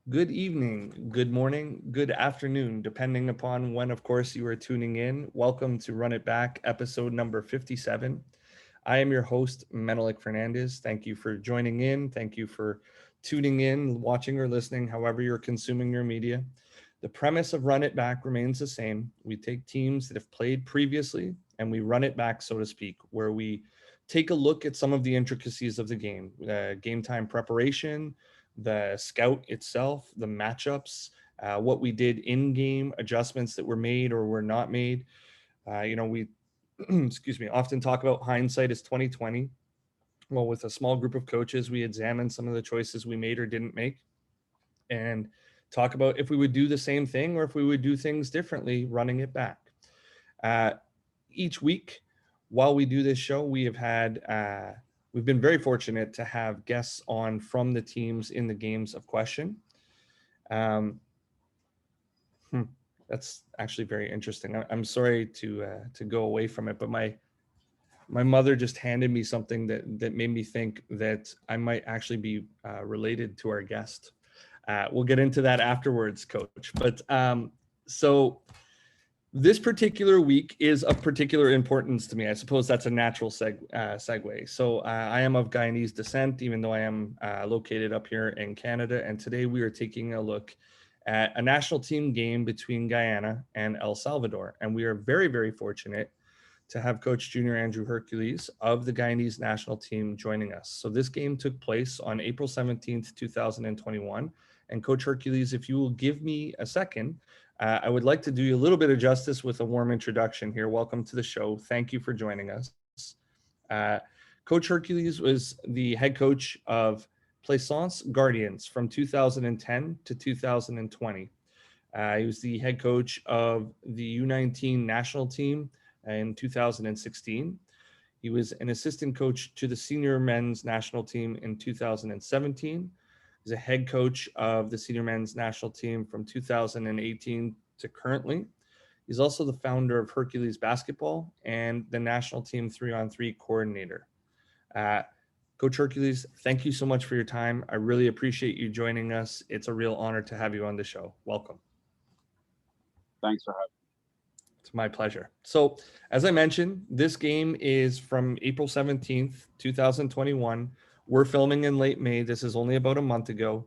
Good evening, good morning, good afternoon, depending upon when, of course, you are tuning in. Welcome to Run It Back, episode number 57. I am your host, Menelik Fernandez. Thank you for joining in. Thank you for tuning in, watching, or listening, however you're consuming your media. The premise of Run It Back remains the same. We take teams that have played previously and we run it back, so to speak, where we take a look at some of the intricacies of the game time preparation, the scout itself, the matchups, what we did in game, adjustments that were made or were not made. We excuse me, often talk about hindsight is 2020. Well, with a small group of coaches, we examine some of the choices we made or didn't make and talk about if we would do the same thing or if we would do things differently, running it back. Uh, each week, while we do this show, we've been very fortunate to have guests on from the teams in the games of question. Um, hmm, that's actually very interesting. I'm sorry to go away from it, but my mother just handed me something that made me think that I might actually be related to our guest. We'll get into that afterwards, Coach. So this particular week is of particular importance to me. I suppose that's a natural segue. So I am of Guyanese descent, even though I am located up here in Canada. And today we are taking a look at a national team game between Guyana and El Salvador. And we are very, very fortunate to have Coach Junior Andrew Hercules of the Guyanese national team joining us. So this game took place on April 17th, 2021. And Coach Hercules, if you will give me a second, I would like to do you a little bit of justice with a warm introduction here. Welcome to the show. Thank you for joining us. Coach Hercules was the head coach of Plaisance Guardians from 2010 to 2020. He was the head coach of the U19 national team in 2016. He was an assistant coach to the senior men's national team in 2017. He's a head coach of the senior men's national team from 2018 to currently. He's also the founder of Hercules Basketball and the national team 3-on-3 coordinator. Coach Hercules, thank you so much for your time. I really appreciate you joining us. It's a real honor to have you on the show. Welcome. Thanks for having It's my pleasure. So, as I mentioned, this game is from April 17th, 2021. We're filming in late May. This is only about a month ago.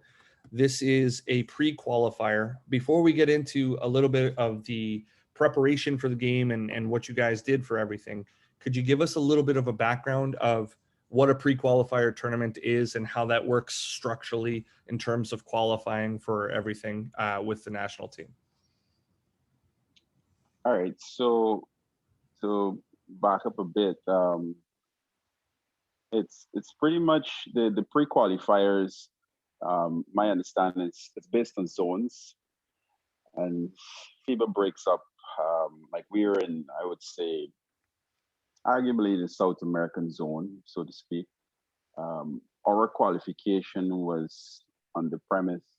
This is a pre-qualifier. Before we get into a little bit of the preparation for the game and what you guys did for everything, could you give us a little bit of a background of what a pre-qualifier tournament is and how that works structurally in terms of qualifying for everything with the national team? All right, so back up a bit. It's pretty much the pre-qualifiers. My understanding is it's based on zones, and FIBA breaks up. Like we're in, I would say, arguably the South American zone, so to speak. Our qualification was on the premise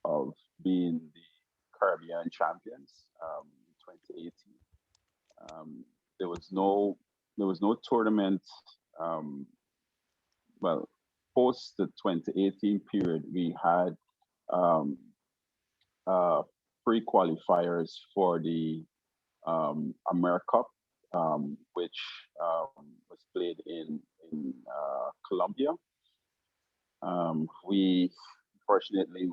of being the Caribbean champions, 2018. There was no tournament. Um, well, post the 2018 period, we had um, uh, pre-qualifiers for the AmeriCup, which was played in Colombia. We Fortunately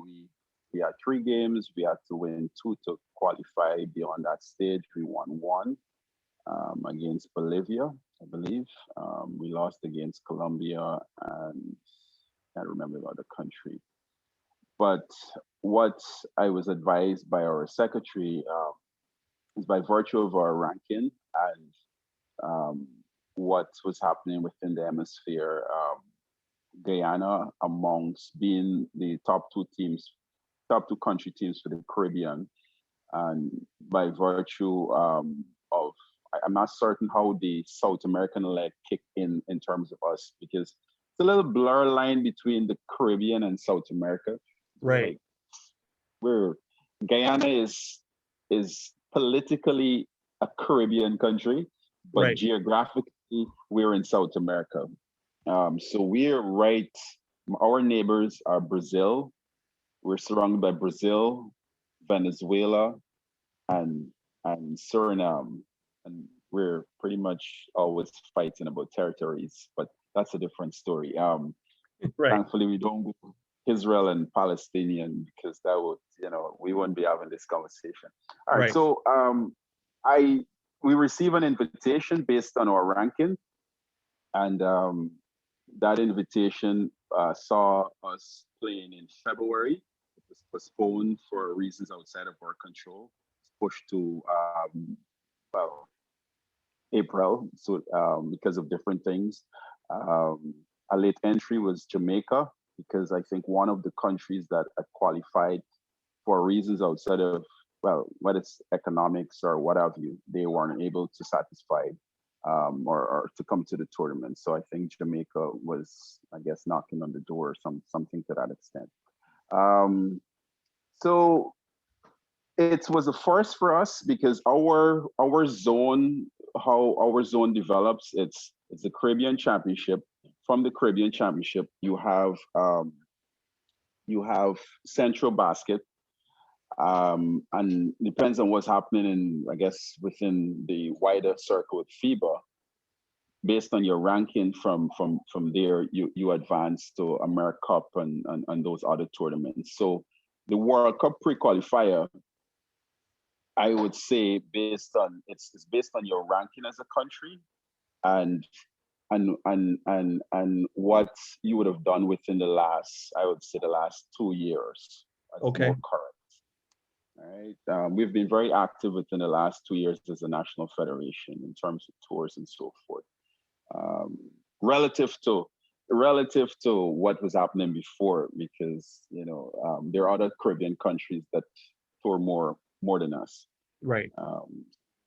we had three games. We had to win two to qualify beyond that stage. We won one against Bolivia, I believe. We lost against Colombia and I can't remember the other country. But what I was advised by our secretary is by virtue of our ranking and um, what was happening within the hemisphere, Guyana amongst being the top two country teams for the Caribbean, and by virtue of, I'm not certain how the South American leg kicked in terms of us because it's a little blur line between the Caribbean and South America. Right, Like we're Guyana is politically a Caribbean country, but right. geographically we're in South America. So we're right. Our neighbors are Brazil, we're surrounded by Brazil, Venezuela, and Suriname, and we're pretty much always fighting about territories, but that's a different story. Right. Thankfully, we don't go Israel and Palestinian because that would, we wouldn't be having this conversation. All right, Right. so I we receive an invitation based on our ranking, and that invitation saw us playing in February. It was postponed for reasons outside of our control. It's pushed to well, April, so because of different things. Um, a late entry was Jamaica because I think one of the countries that had qualified for reasons outside of, well, whether it's economics or what have you, they weren't able to satisfy or to come to the tournament. So I think Jamaica was, I guess, knocking on the door, or something to that extent. Um, so it was a first for us because our zone, how our zone develops, it's the Caribbean Championship. From the Caribbean Championship, you have Central Basket, and depends on what's happening in, I guess, within the wider circle with FIBA. Based on your ranking from there, you advance to America Cup and those other tournaments. So the World Cup pre-qualifier, I would say, based on it's based on your ranking as a country and and what you would have done within the last, I would say, the last 2 years as Okay. more current. All right. We've been very active within the last 2 years as a national federation in terms of tours and so forth. Um, relative to what was happening before, because there are other Caribbean countries that tour more than us. Right.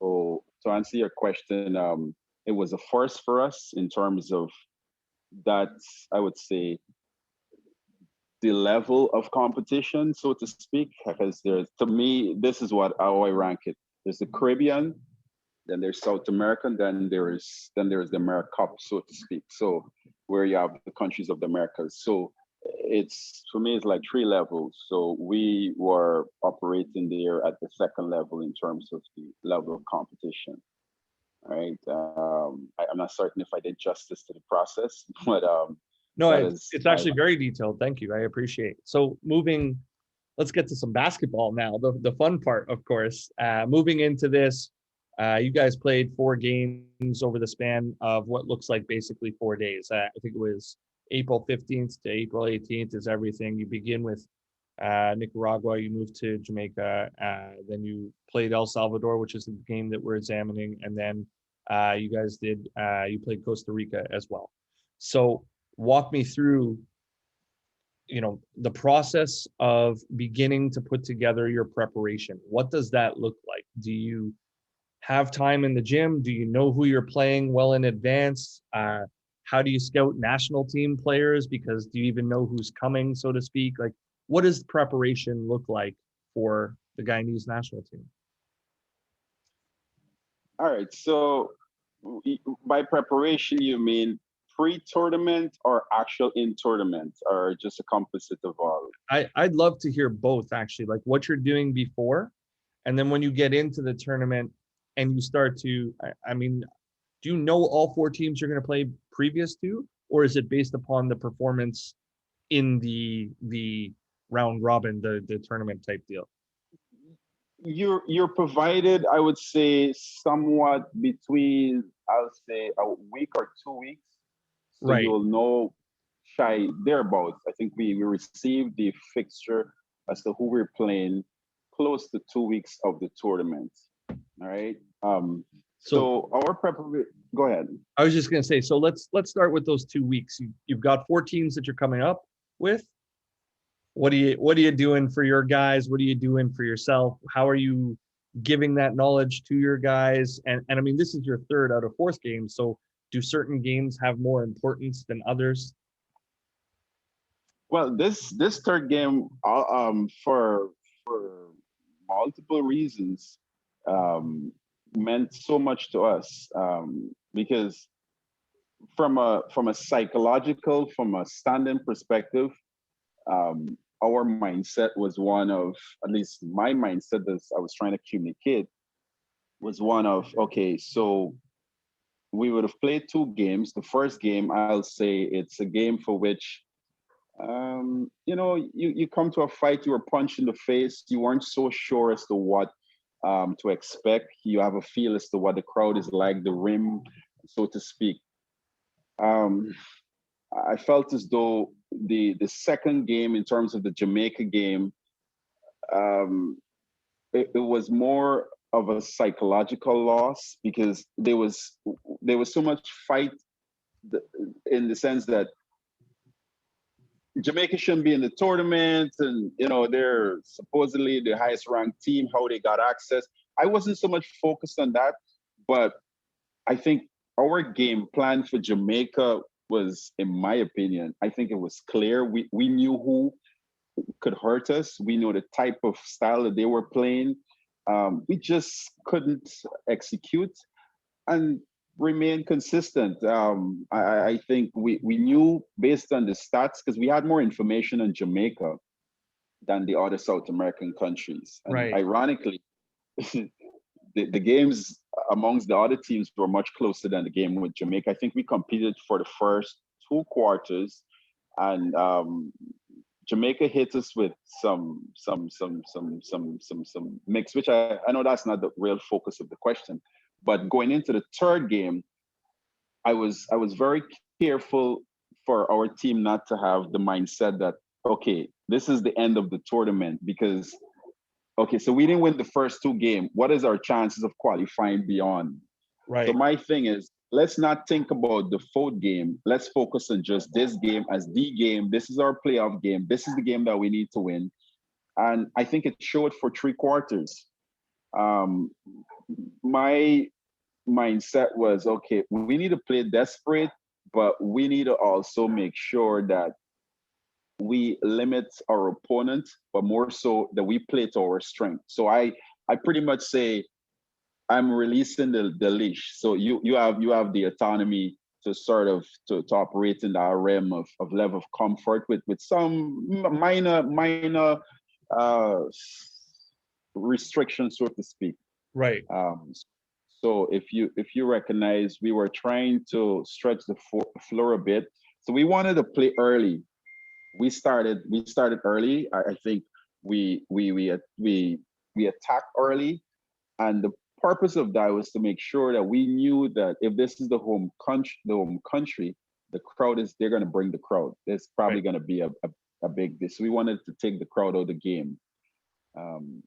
So to answer your question, it was a first for us in terms of that, I would say, the level of competition, so to speak, because there's, to me, this is how I rank it. There's the Caribbean, then there's South America, then there's the America Cup, so to speak. So where you have the countries of the Americas. So it's, for me, it's like three levels. So we were operating there at the second level in terms of the level of competition. Right. I'm not certain if I did justice to the process, but No, that is it's my. actually very detailed. Thank you. I appreciate it. So moving, let's get to some basketball now. The fun part, of course. Moving into this, you guys played 4 games over the span of what looks like basically 4 days. I think it was April 15th to April 18th is everything. You begin with Nicaragua, you move to Jamaica, then you played El Salvador, which is the game that we're examining, and then you guys you played Costa Rica as well. So walk me through the process of beginning to put together your preparation. What does that look like? Do you have time in the gym? Do you know who you're playing well in advance? How do you scout national team players? Because do you even know who's coming, so to speak? Like, what does preparation look like for the Guyanese national team? All right. So by preparation, you mean pre-tournament or actual in tournament, or just a composite of all? I'd love to hear both, actually, like what you're doing before, and then when you get into the tournament and you start to, I mean, do you know all 4 teams you're going to play previous to, or is it based upon the performance in the round robin, the tournament type deal? You're provided, I would say, somewhat between, I'll say, a week or 2 weeks, so Right. you'll know shy thereabouts. I think we received the fixture as to who we're playing close to 2 weeks of the tournament. All right. So So our preparation. Go ahead. I was just going to say, so let's start with those 2 weeks. You've got 4 teams that you're coming up with. What are you doing for your guys? What are you doing for yourself? How are you giving that knowledge to your guys? And I mean, this is your third out of fourth game. So do certain games have more importance than others? Well, this third game, for multiple reasons, um, meant so much to us, because from a psychological, from a standing perspective, our mindset was one of, at least my mindset as I was trying to communicate, was one of, okay, so we would have played two games. The first game, I'll say it's a game for which, you come to a fight, you were punched in the face, you weren't so sure as to what to expect. You have a feel as to what the crowd is like, the rim, so to speak. Um, I felt as though the second game, in terms of the Jamaica game, um, it was more of a psychological loss because there was so much fight in the sense that Jamaica shouldn't be in the tournament, and they're supposedly the highest ranked team. How they got access, I wasn't so much focused on that, but I think our game plan for Jamaica was, in my opinion, I think it was clear. We knew who could hurt us. We know the type of style that they were playing. We just couldn't execute and remain consistent. I think we knew based on the stats because we had more information on Jamaica than the other South American countries. And Right. ironically, the games amongst the other teams were much closer than the game with Jamaica. I think we competed for the first two quarters, and Jamaica hit us with some mix, which I know that's not the real focus of the question. But going into the third game, I was very careful for our team not to have the mindset that, okay, this is the end of the tournament, because okay, so we didn't win the first two games. What is our chances of qualifying beyond? So Right. my thing is, let's not think about the fourth game. Let's focus on just this game as the game. This is our playoff game. This is the game that we need to win. And I think it showed for three quarters. Um, my mindset was, okay, we need to play desperate, but we need to also make sure that we limit our opponent, but more so that we play to our strength. So I pretty much say I'm releasing the leash. So you have the autonomy to sort of to operate in that realm of level of comfort with some minor uh, restrictions, so to speak. Right. Um, so if you recognize, we were trying to stretch the floor a bit. So we wanted to play early. We started early. I think we attacked early, and the purpose of that was to make sure that we knew that if this is the home country, the crowd is they're going to bring the crowd. There's Right. probably going to be a big this. So we wanted to take the crowd out of the game. Um,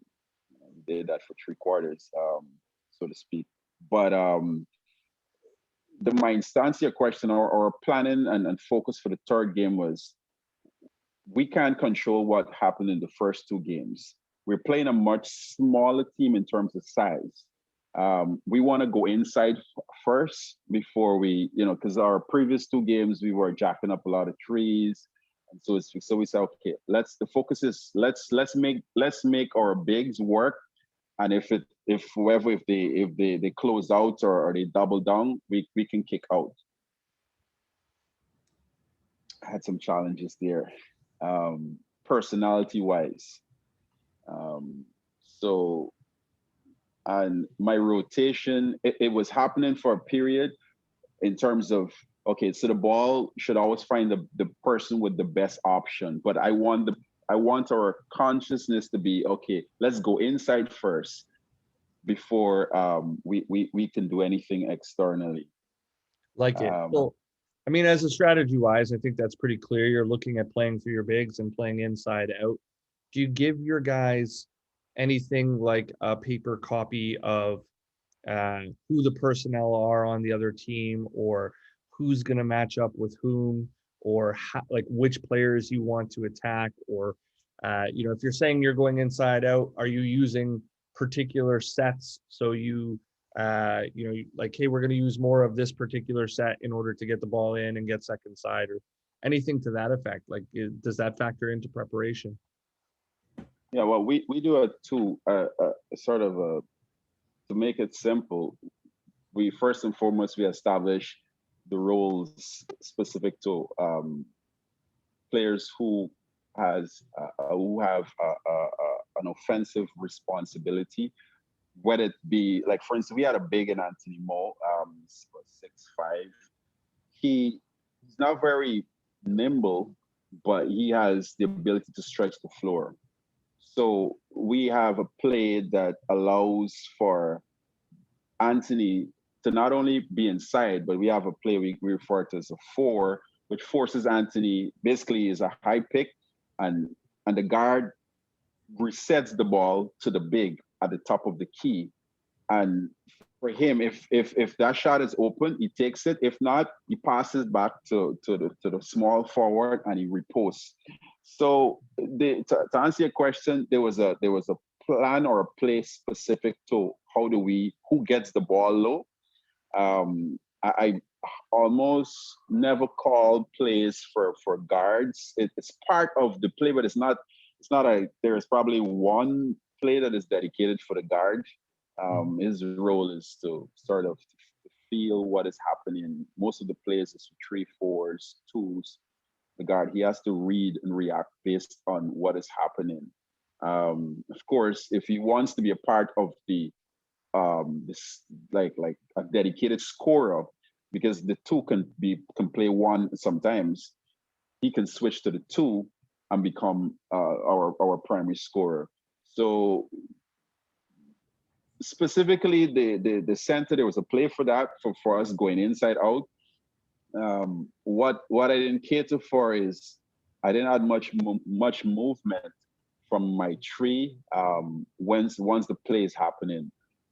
we did that for three quarters, so to speak. But the mind stance your question, or planning and focus for the third game was, we can't control what happened in the first two games. We're playing a much smaller team in terms of size. We want to go inside first before because our previous two games we were jacking up a lot of trees, and so we said, okay, the focus is let's make our bigs work, and if they close out, or they double down, we can kick out. I had some challenges there, personality wise. Um, so, and my rotation, it was happening for a period in terms of, okay, so the ball should always find the person with the best option. But I want our consciousness to be, okay, let's go inside first before we can do anything externally. Like it. Um, Well, I mean, as a strategy wise, I think that's pretty clear. You're looking at playing for your bigs and playing inside out. Do you give your guys anything like a paper copy of who the personnel are on the other team, or who's going to match up with whom, or how, like which players you want to attack, or if you're saying you're going inside out, are you using particular sets? So like, hey, we're going to use more of this particular set in order to get the ball in and get second side, or anything to that effect. Like, does that factor into preparation? yeah, well, we do it too, sort of to make it simple. We first and foremost we establish the roles specific to players who who have an offensive responsibility, whether it be like, for instance, we had a big in Anthony Mo, 6'5". He's not very nimble, but he has the ability to stretch the floor. So we have a play that allows for Anthony to not only be inside, but we have a play we refer to as a four, which forces Anthony basically is a high pick, and and the guard resets the ball to the big at the top of the key. And for him, if that shot is open, he takes it. If not, he passes back to the small forward and he reposts. So to answer your question, there was a plan or a play specific to who gets the ball low. I almost never call plays for guards. It's part of the play, but it's not. There is probably one play that is dedicated for the guard. His role is to sort of to feel what is happening. Most of the plays is three, fours, twos. The guard, he has to read and react based on what is happening. Of course, if he wants to be a part of the this like a dedicated scorer, because the two can play one sometimes, he can switch to the two and become our primary scorer. So specifically the center, there was a play for that for us going inside out. What I didn't cater for is I didn't have much movement from my tree once the play is happening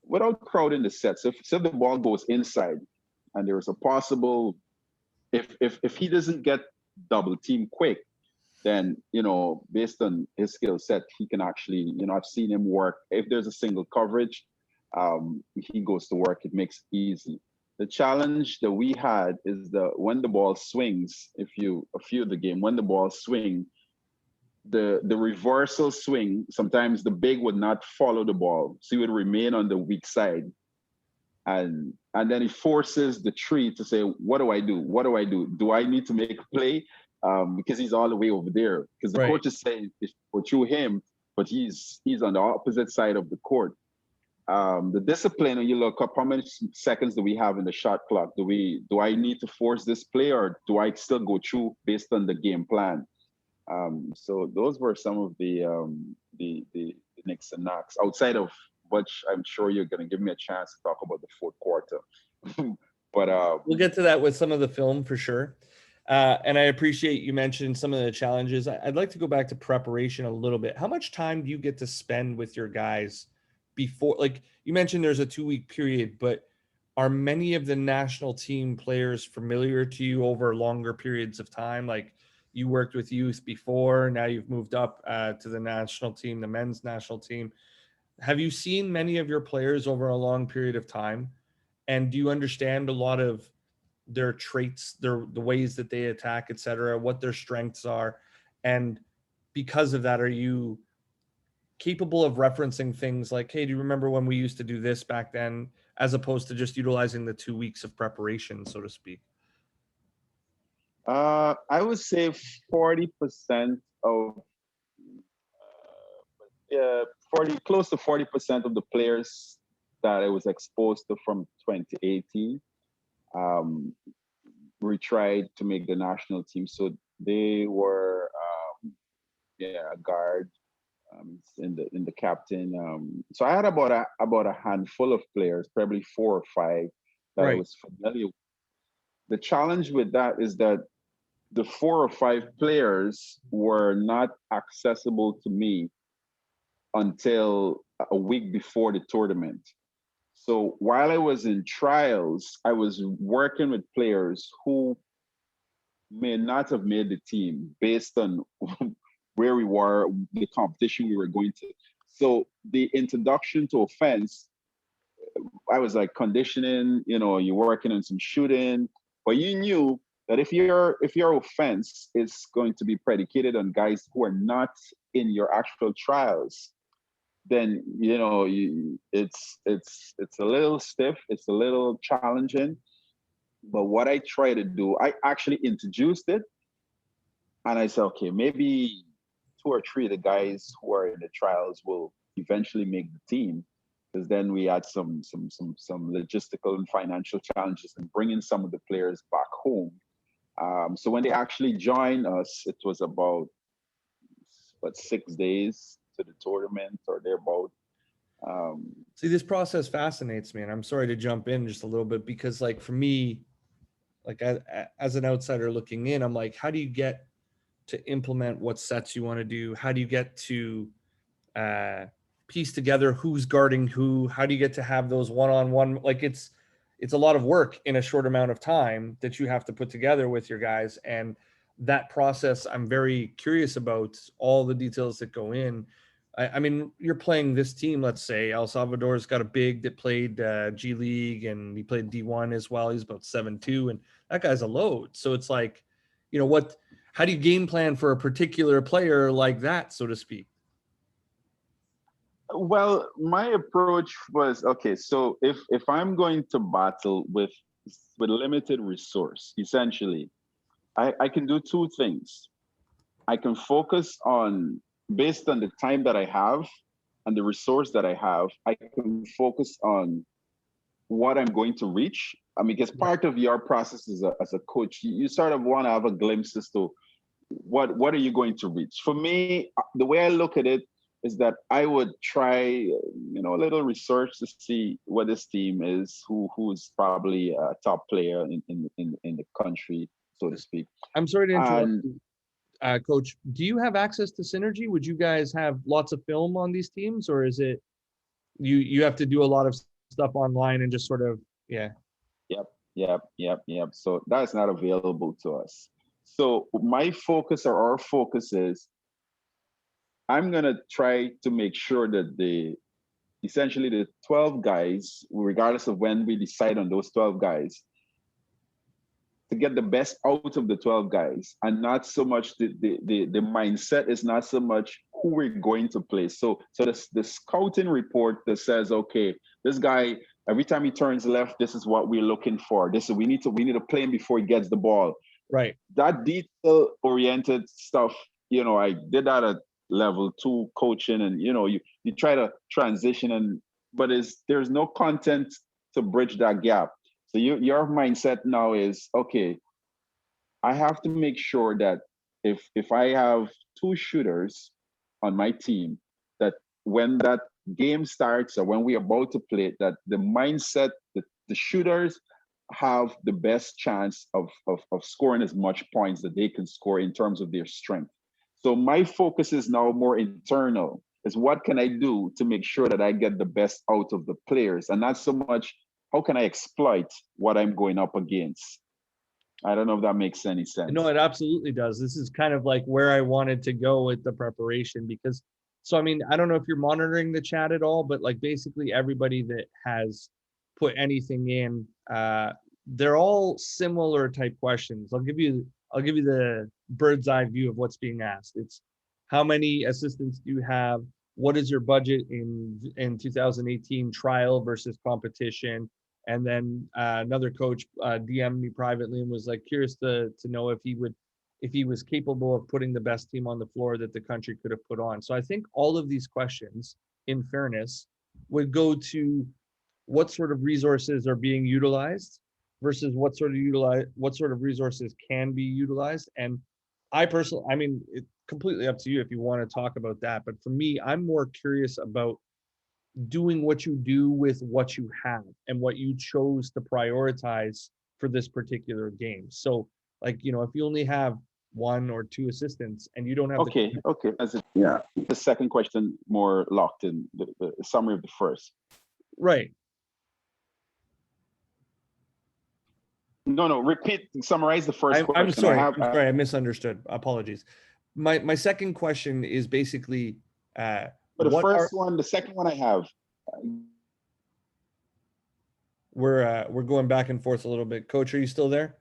without crowding the set. So if the ball goes inside and there's a possible, if he doesn't get double team quick, then based on his skill set, he can actually, I've seen him work. If there's a single coverage, he goes to work. It makes it easy. The challenge that we had is when the ball swings, a few of the game, when the ball swing, the reversal swing, sometimes the big would not follow the ball. So he would remain on the weak side. And then he forces the tree to say, what do I do? What do I do? Do I need to make a play? Because he's all the way over there. Because the coach is saying it's for through him, but he's on the opposite side of the court. The discipline, when you look up how many seconds do we have in the shot clock? Do I need to force this play, or do I still go through based on the game plan? So those were some of the nicks and knocks outside of which I'm sure you're going to give me a chance to talk about the fourth quarter. But we'll get to that with some of the film for sure. And I appreciate you mentioned some of the challenges. I'd like to go back to preparation a little bit. How much time do you get to spend with your guys before? Like you mentioned, there's a 2-week period, but are many of the national team players familiar to you over longer periods of time? Like you worked with youth before, now you've moved up to the national team, the men's national team. Have you seen many of your players over a long period of time? And do you understand a lot of their traits, the ways that they attack, et cetera, what their strengths are? And because of that, are you capable of referencing things like, hey, do you remember when we used to do this back then, as opposed to just utilizing the 2 weeks of preparation, so to speak? I would say 40% of, yeah, 40% of the players that I was exposed to from 2018, we tried to make the national team. So they were, a guard, in the captain. So I had about a handful of players, probably 4 or 5 that I was familiar with. The challenge with that is that the 4 or 5 players were not accessible to me until a week before the tournament. So while I was in trials, I was working with players who may not have made the team based on where we were, the competition we were going to. So the introduction to offense, I was like conditioning, you're working on some shooting, but you knew that if your offense is going to be predicated on guys who are not in your actual trials, then it's a little stiff, it's a little challenging. But what I try to do, I actually introduced it, and I said, okay, maybe two or three of the guys who are in the trials will eventually make the team, because then we had some logistical and financial challenges in bringing some of the players back home. So when they actually joined us, it was about 6 days to the tournament or thereabout. See, this process fascinates me, and I'm sorry to jump in just a little bit, because like for me, like as an outsider looking in, I'm like, how do you get to implement what sets you want to do? How do you get to piece together who's guarding who? How do you get to have those one-on-one? Like it's a lot of work in a short amount of time that you have to put together with your guys. And that process, I'm very curious about all the details that go in. I mean, you're playing this team, let's say El Salvador's got a big that played G League, and he played D1 as well. He's about 7'2", and that guy's a load. So it's like, you know, how do you game plan for a particular player like that, so to speak? Well, my approach was, okay, so if I'm going to battle with limited resource, essentially, I can do two things. I can focus on, based on the time that I have and the resource that I have, I can focus on what I'm going to reach. I mean, because part of your process as a coach, you sort of want to have a glimpse as to what are you going to reach. For me, the way I look at it is that I would try, a little research to see what this team is, who's probably a top player in the country, so to speak. I'm sorry to interrupt. And Coach, do you have access to Synergy? Would you guys have lots of film on these teams, or is it you have to do a lot of stuff online and just sort of, yeah? Yep. So that's not available to us. So my focus, or our focus, is I'm gonna try to make sure that essentially the 12 guys, regardless of when we decide on those 12 guys, to get the best out of the 12 guys, and not so much the mindset is not so much who we're going to play. So the scouting report that says, okay, this guy, every time he turns left, this is what we're looking for. We need to play him before he gets the ball. Right. That detail oriented stuff, I did that at level 2 coaching, and you try to transition, but there's no content to bridge that gap. So your mindset now is, okay, I have to make sure that if I have 2 shooters on my team, that when that game starts or when we're about to play, that the mindset, the shooters have the best chance of scoring as much points that they can score in terms of their strength. So my focus is now more internal, is what can I do to make sure that I get the best out of the players, and not so much how can I exploit what I'm going up against. I don't know if that makes any sense. No, it absolutely does. This is kind of like where I wanted to go with the preparation, because, so, I mean, I don't know if you're monitoring the chat at all, but like basically everybody that has put anything in, they're all similar type questions. I'll give you the bird's eye view of what's being asked. It's how many assistants do you have? What is your budget in 2018 trial versus competition? And then another coach DM'd me privately and was like curious to know if he was capable of putting the best team on the floor that the country could have put on. So I think all of these questions, in fairness, would go to what sort of resources are being utilized versus what sort of resources can be utilized. And I personally, I mean, it's completely up to you if you want to talk about that. But for me, I'm more curious about doing what you do with what you have and what you chose to prioritize for this particular game. So like, if you only have 1 or 2 assistants and you don't have okay, the second question more locked in the summary of the first. Right. No, summarize the first question. I'm sorry, I misunderstood. Apologies. My second question is basically but the second one I have. We're going back and forth a little bit. Coach, are you still there?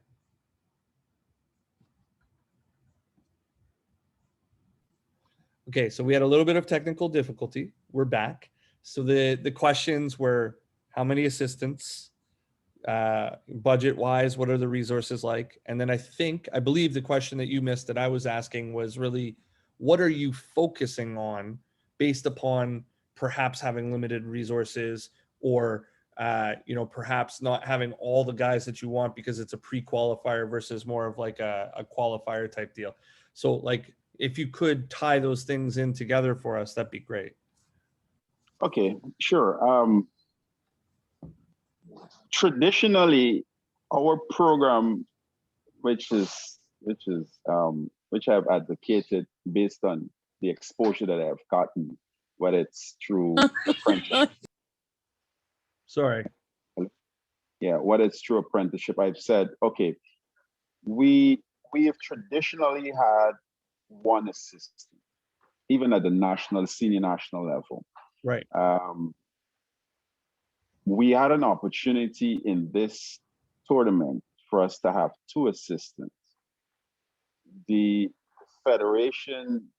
Okay, so we had a little bit of technical difficulty. We're back. So the questions were how many assistants, budget-wise, what are the resources like? And then I believe the question that you missed that I was asking was really what are you focusing on based upon perhaps having limited resources, or perhaps not having all the guys that you want because it's a pre-qualifier versus more of like a qualifier type deal. So like if you could tie those things in together for us, that'd be great. Okay, sure. Traditionally, our program, which I've advocated based on the exposure that I've gotten, whether it's through apprenticeship. Sorry. Yeah, whether it's through apprenticeship, I've said, okay, we have traditionally had one assistant, even at the senior national level. Right. We had an opportunity in this tournament for us to have two assistants. The federation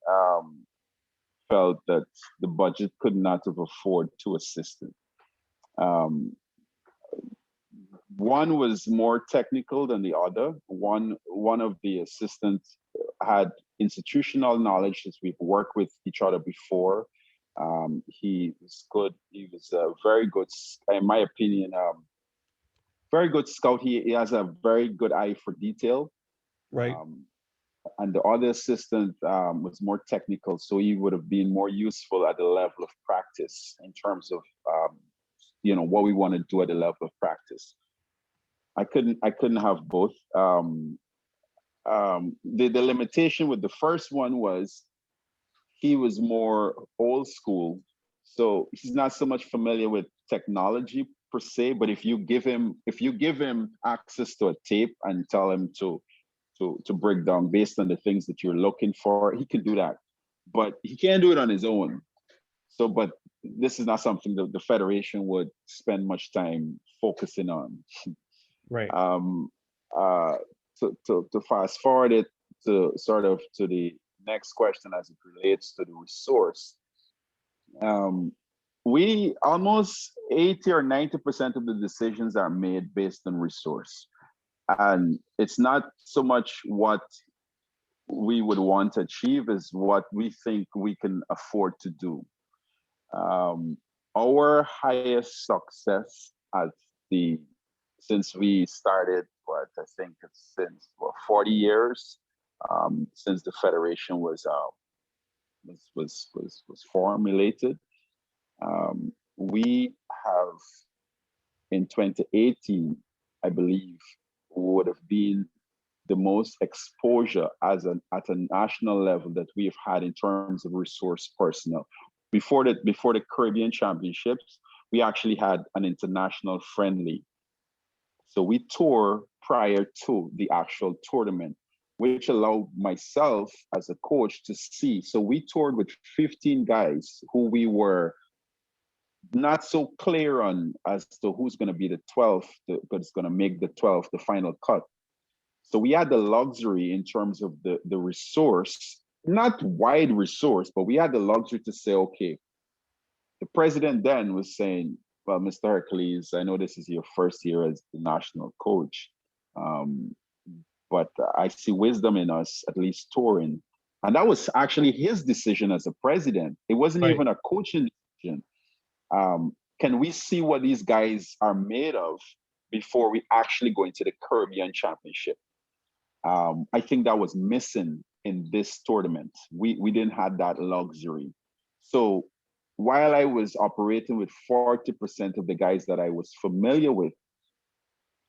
felt that the budget could not have afforded two assistants. One was more technical than the other. One of the assistants had institutional knowledge, as we've worked with each other before. He was good. He was a very good, in my opinion, very good scout. He has a very good eye for detail. Right. And the other assistant was more technical, so he would have been more useful at the level of practice in terms of what we want to do at the level of practice. I couldn't have both. The limitation with the first one was he was more old school, so he's not so much familiar with technology per se. But if you give him access to a tape and tell him to break down based on the things that you're looking for, he can do that. But he can't do it on his own. So, but this is not something that the federation would spend much time focusing on. Right. To fast forward it to sort of to the next question as it relates to the resource. We almost 80 or 90% of the decisions are made based on resource. And it's not so much what we would want to achieve as what we think we can afford to do. Our highest success since we started, I think it's since 40 years since the federation was formulated. We have in 2018, I believe, would have been the most exposure at a national level that we've had in terms of resource personnel. Before the Caribbean Championships, we actually had an international friendly. So we toured prior to the actual tournament, which allowed myself as a coach to see. So we toured with 15 guys who we were not so clear on as to who's going to be the 12th, that's going to make the 12th, the final cut. So we had the luxury in terms of the resource, not wide resource, but we had the luxury to say, okay, the president then was saying, well, Mr. Hercules, I know this is your first year as the national coach, but I see wisdom in us at least touring. And that was actually his decision as a president. It wasn't Right. even a coaching decision. Can we see what these guys are made of before we actually go into the Caribbean Championship? I think that was missing in this tournament. We didn't have that luxury. So while I was operating with 40% of the guys that I was familiar with,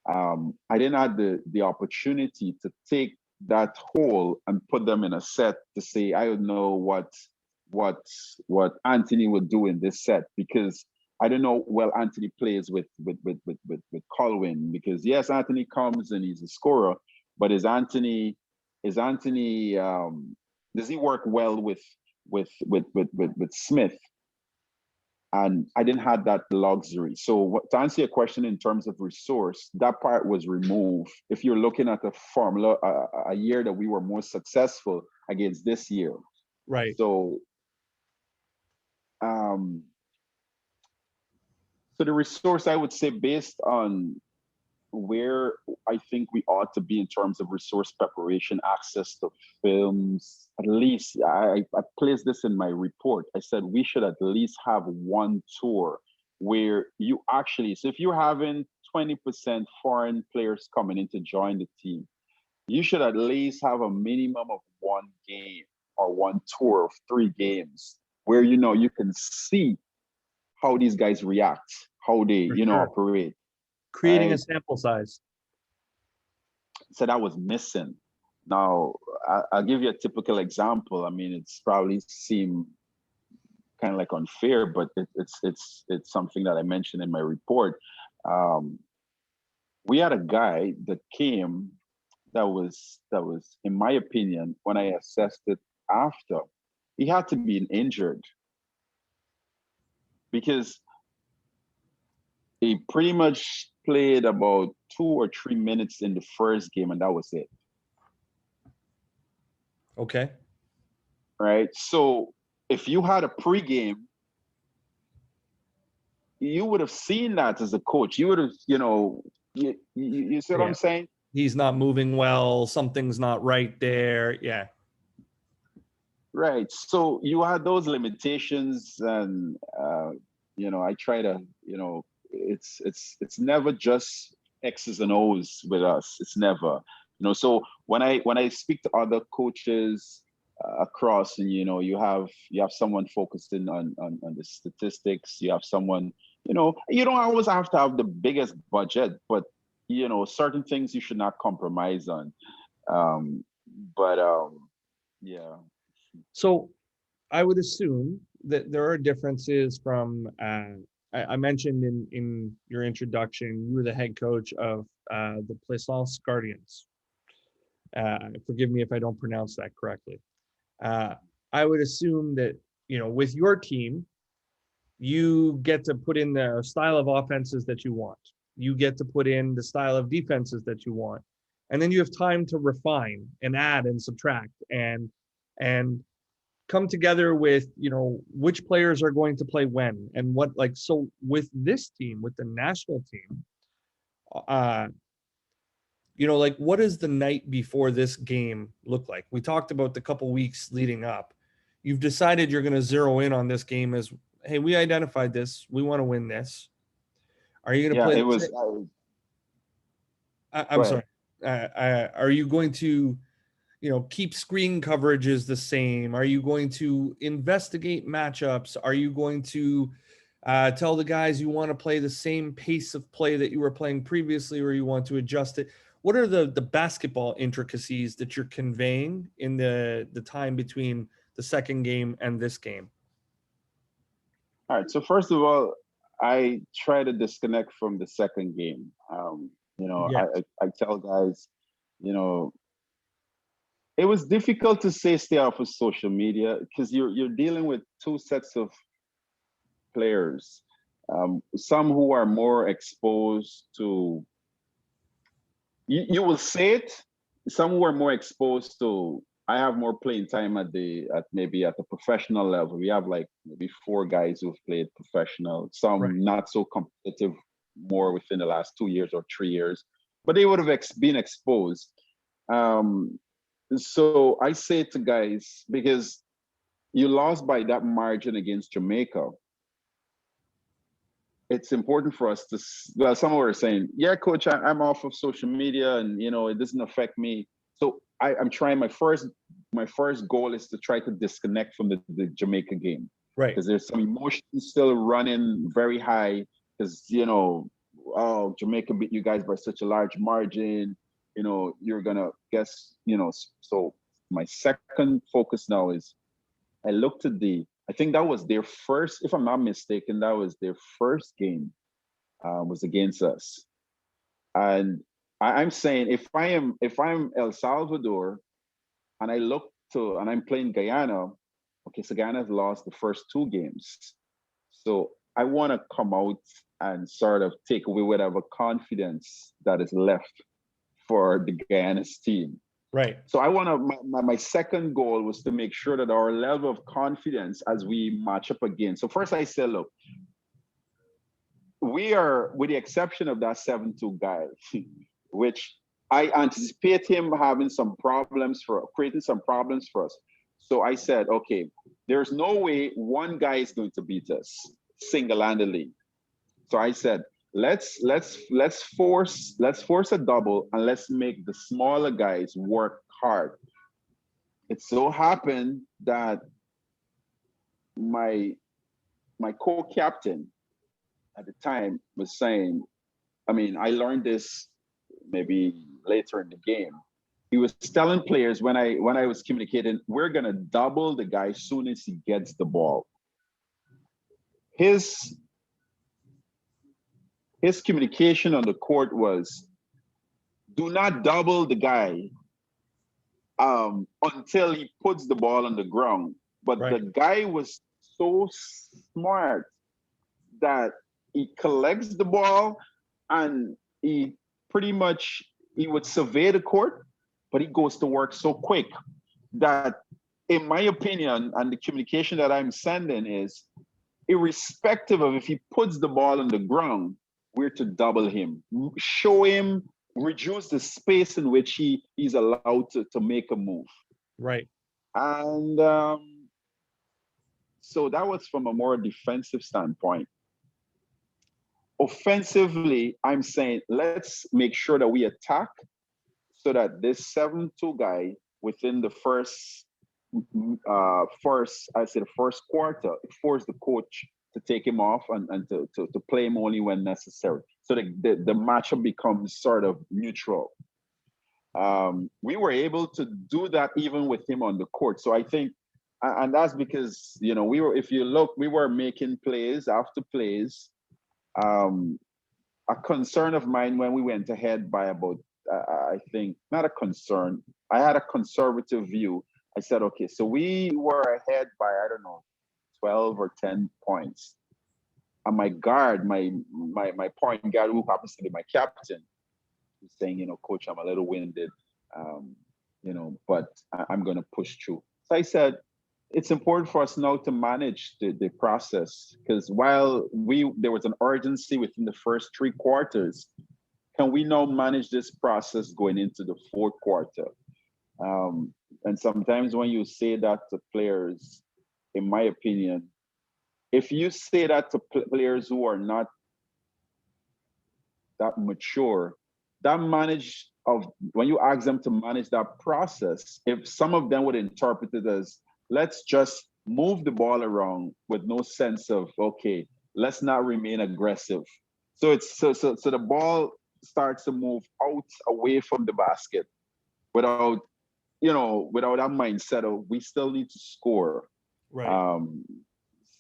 I didn't have the opportunity to take that whole and put them in a set to say, I don't know what Anthony would do in this set, because I don't know well Anthony plays with Colwyn, because yes, Anthony comes and he's a scorer, but does he work well with Smith? And I didn't have that luxury. So to answer your question in terms of resource, that part was removed. If you're looking at a formula, a year that we were more successful against this year. Right. So, so the resource, I would say, based on where I think we ought to be in terms of resource preparation, access to films. At least I placed this in my report. I said we should at least have one tour where you actually, so if you're having 20% foreign players coming in to join the team, you should at least have a minimum of one game or one tour of 3 games where you can see how these guys react, how they For sure. operate. Creating a sample size. So that was missing. Now, I'll give you a typical example. I mean, it's probably seem kind of like unfair, but it's something that I mentioned in my report. We had a guy that came that was, in my opinion, when I assessed it after, he had to be injured because he pretty much played about 2 or 3 minutes in the first game, and that was it. Okay. Right. So if you had a pregame, you would have seen that as a coach. You would have, you see what I'm saying? He's not moving well. Something's not right there. Yeah. Right. So you had those limitations, and I try to, it's never just X's and O's with us. It's never, So when I speak to other coaches across, and you have someone focusing on the statistics, you have someone, you don't always have to have the biggest budget, but certain things you should not compromise on. Yeah. So I would assume that there are differences from, I mentioned in your introduction, you were the head coach of the Plaisance Guardians. Forgive me if I don't pronounce that correctly. I would assume that, with your team, you get to put in the style of offenses that you want. You get to put in the style of defenses that you want. And then you have time to refine and add and subtract and come together with, which players are going to play when and what, so with this team, with the national team, what does the night before this game look like? We talked about the couple weeks leading up. You've decided you're going to zero in on this game as, hey, we identified this. We want to win this. Are you going to play? It was. I'm sorry. Are you going to, keep screen coverages the same? Are you going to investigate matchups? Are you going to tell the guys you want to play the same pace of play that you were playing previously, or you want to adjust it? What are the basketball intricacies that you're conveying in the time between the second game and this game? All right. So first of all, I try to disconnect from the second game. I tell guys, it was difficult to stay off of social media because you're dealing with two sets of players. Some who are more exposed to, you will say it. Some who are more exposed to, I have more playing time maybe at the professional level. We have like maybe 4 guys who've played professional, some not so competitive, more within the last 2 years or 3 years, but they would have been exposed. So I say to guys, because you lost by that margin against Jamaica, it's important for us to, well, some were saying, yeah, coach, I'm off of social media and, it doesn't affect me. So I'm trying, my first goal is to try to disconnect from the Jamaica game. Right. Because there's some emotions still running very high because, oh, Jamaica beat you guys by such a large margin. You're going to guess, so my second focus now is I looked at I think that was their first, if I'm not mistaken, that was their first game was against us. And I'm saying if I'm El Salvador and and I'm playing Guyana, okay, so Guyana's lost the first 2 games. So I want to come out and sort of take away whatever confidence that is left for the Guyana's team. Right. So my second goal was to make sure that our level of confidence as we match up again. So first I said, look, we are, with the exception of that 7-2 guy, which I anticipate him having some problems for creating some problems for us. So I said, okay, there's no way one guy is going to beat us single-handedly. So I said, let's force a double and let's make the smaller guys work hard. It so happened that my co-captain at the time was saying, I mean, I learned this maybe later in the game. He was telling players when I was communicating, we're gonna double the guy as soon as he gets the ball. His communication on the court was, do not double the guy until he puts the ball on the ground. But Right. the guy was so smart that he collects the ball and he pretty much, he would survey the court, but he goes to work so quick that, in my opinion, and the communication that I'm sending is, irrespective of if he puts the ball on the ground, we're to double him, show him, reduce the space in which he's allowed to make a move. Right. And so that was from a more defensive standpoint. Offensively, I'm saying, let's make sure that we attack so that this 7-2 guy within the first quarter, force the coach to take him off and to play him only when necessary. So the matchup becomes sort of neutral. We were able to do that even with him on the court. So I think, and that's because, you know, if you look, we were making plays after plays. A concern of mine when we went ahead by about, I think, not a concern, I had a conservative view. I said, okay, so we were ahead by, I don't know, 12 or 10 points. And my guard, my point guard, who happens to be my captain, was saying, you know, coach, I'm a little winded, you know, but I'm going to push through. So I said, it's important for us now to manage the process, because while there was an urgency within the first 3 quarters, can we now manage this process going into the 4th quarter? And sometimes when you say that to players, in my opinion, if you say that to players who are not that mature, when you ask them to manage that process, if some of them would interpret it as, let's just move the ball around with no sense of, okay, let's not remain aggressive. So the ball starts to move out away from the basket without that mindset of, we still need to score. Right.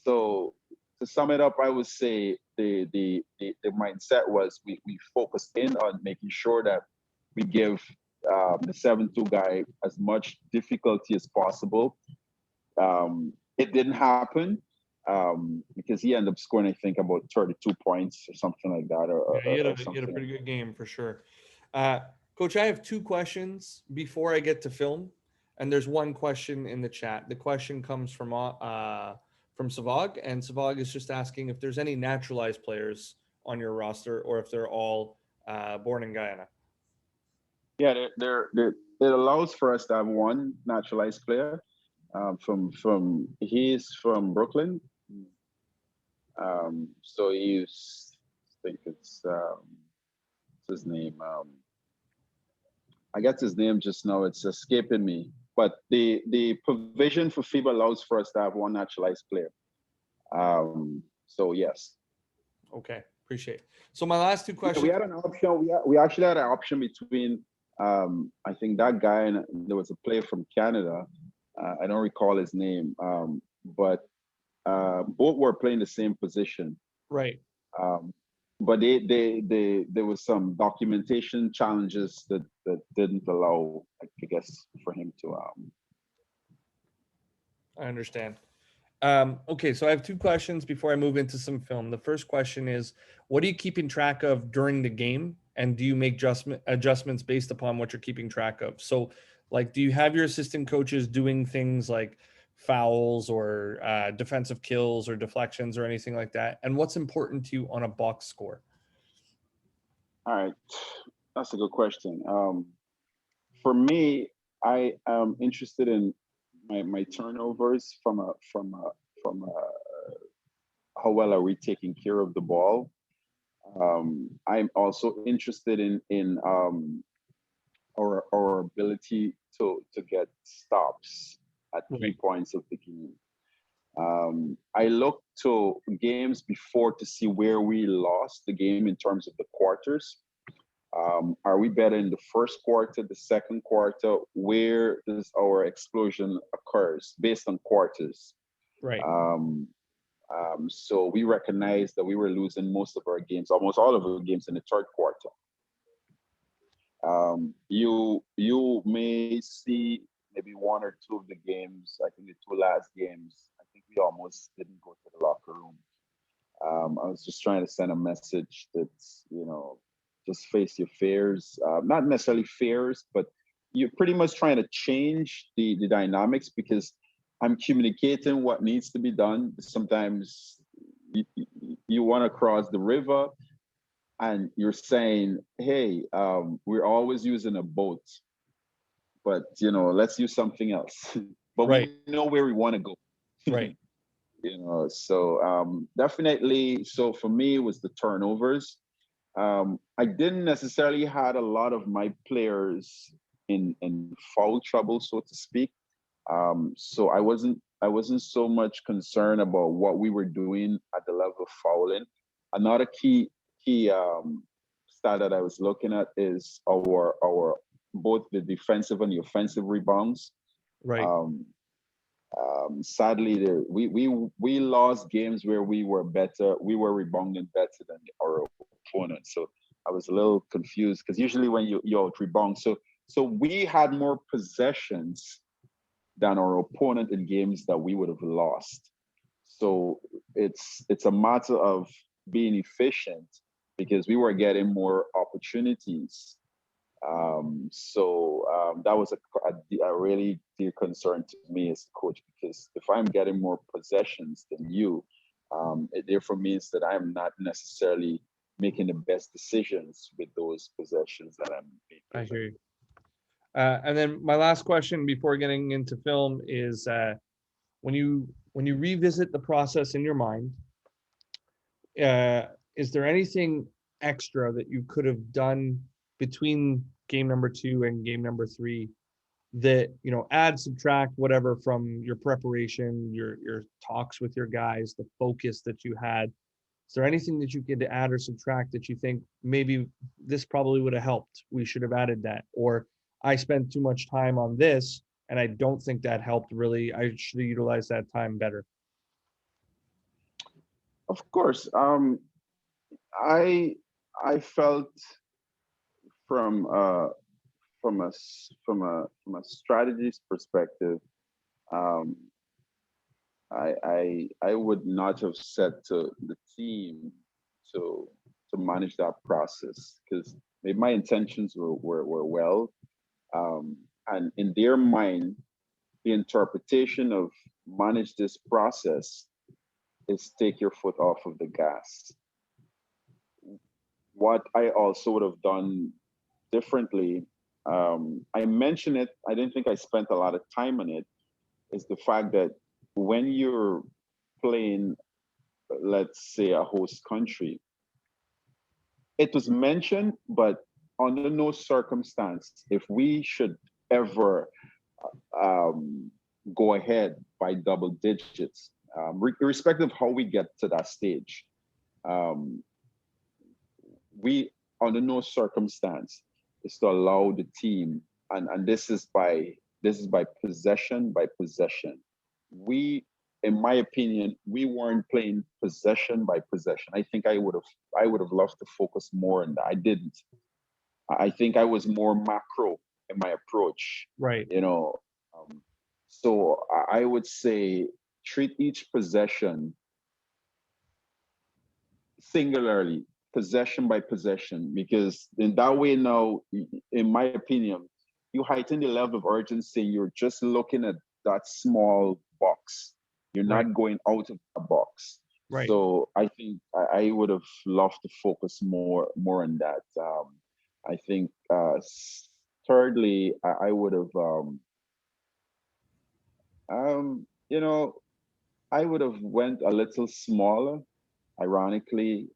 So to sum it up, I would say the mindset was, we focused in on making sure that we give the 7-2 guy as much difficulty as possible. It didn't happen because he ended up scoring, I think, about 32 points or something like that. Yeah, you had a pretty good game for sure. Coach, I have 2 questions before I get to film, and there's one question in the chat. The question comes from Savag, and Savag is just asking if there's any naturalized players on your roster or if they're all born in Guyana. Yeah, it allows for us to have one naturalized player. He's from Brooklyn. So he's, I think it's his name. I got his name just now. It's escaping me. But the provision for FIBA allows for us to have one naturalized player. So yes. Okay, appreciate it. So my last 2 questions. Yeah, we had an option. We actually had an option between I think that guy and there was a player from Canada. I don't recall his name, but both were playing the same position. Right. But there was some documentation challenges that didn't allow, I guess, for him to. I understand. Okay, so I have 2 questions before I move into some film. The first question is, what are you keeping track of during the game? And do you make adjustments based upon what you're keeping track of? So, like, do you have your assistant coaches doing things like fouls or defensive kills or deflections or anything like that? And what's important to you on a box score? All right, that's a good question. For me, I am interested in my turnovers from how well are we taking care of the ball. I'm also interested in our ability to get stops at key Right. points of the game. I look to games before to see where we lost the game in terms of the quarters. Are we better in the first quarter, the second quarter? Where does our explosion occurs based on quarters? Right. Um, so we recognize that we were losing most of our games, almost all of our games in the third quarter. You may see maybe one or two of the games. I think the two last games, I think we almost didn't go to the locker room. I was just trying to send a message that's, just face your fears. Not necessarily fears, but you're pretty much trying to change the dynamics because I'm communicating what needs to be done. Sometimes you want to cross the river and you're saying, hey, we're always using a boat, but let's use something else. But Right. we know where we want to go. Right. So definitely. So for me, it was the turnovers. I didn't necessarily had a lot of my players in foul trouble, so to speak. So I wasn't so much concerned about what we were doing at the level of fouling. Another key stat that I was looking at is our both the defensive and the offensive rebounds. Right. Um, Sadly, we lost games where we were better. We were rebounding better than our opponent. So I was a little confused because usually when you out rebound, so we had more possessions than our opponent in games that we would have lost. So it's a matter of being efficient because we were getting more opportunities. That was a really dear concern to me as a coach because if I'm getting more possessions than you, it therefore means that I'm not necessarily making the best decisions with those possessions that I'm being I given. hear you. And then my last question before getting into film is when you revisit the process in your mind, uh, is there anything extra that you could have done between game number 2 and game number 3 that add, subtract, whatever, from your preparation, your talks with your guys, the focus that you had? Is there anything that you could add or subtract that you think maybe this probably would have helped? We should have added that. Or I spent too much time on this and I don't think that helped really. I should have utilized that time better. Of course, I I felt from from a strategist perspective, um, I would not have said to the team to manage that process because my intentions were well, and in their mind, the interpretation of manage this process is take your foot off of the gas. What I also would have done differently, I mentioned it. I didn't think I spent a lot of time on it. Is the fact that when you're playing, let's say, a host country, it was mentioned, but under no circumstance, if we should ever um, go ahead by double digits, irrespective of how we get to that stage, um, we under no circumstance is to allow the team, and this is by possession. We, in my opinion, we weren't playing possession by possession. I think I would have loved to focus more on that. I didn't. I think I was more macro in my approach. Right. You know, um, so I would say treat each possession singularly, possession by possession, because in that way now, in my opinion, you heighten the level of urgency. You're just looking at that small box. You're Right. not going out of a box. Right. So I think I would have loved to focus more on that. I think thirdly, I would have you know, I would have went a little smaller. Ironically,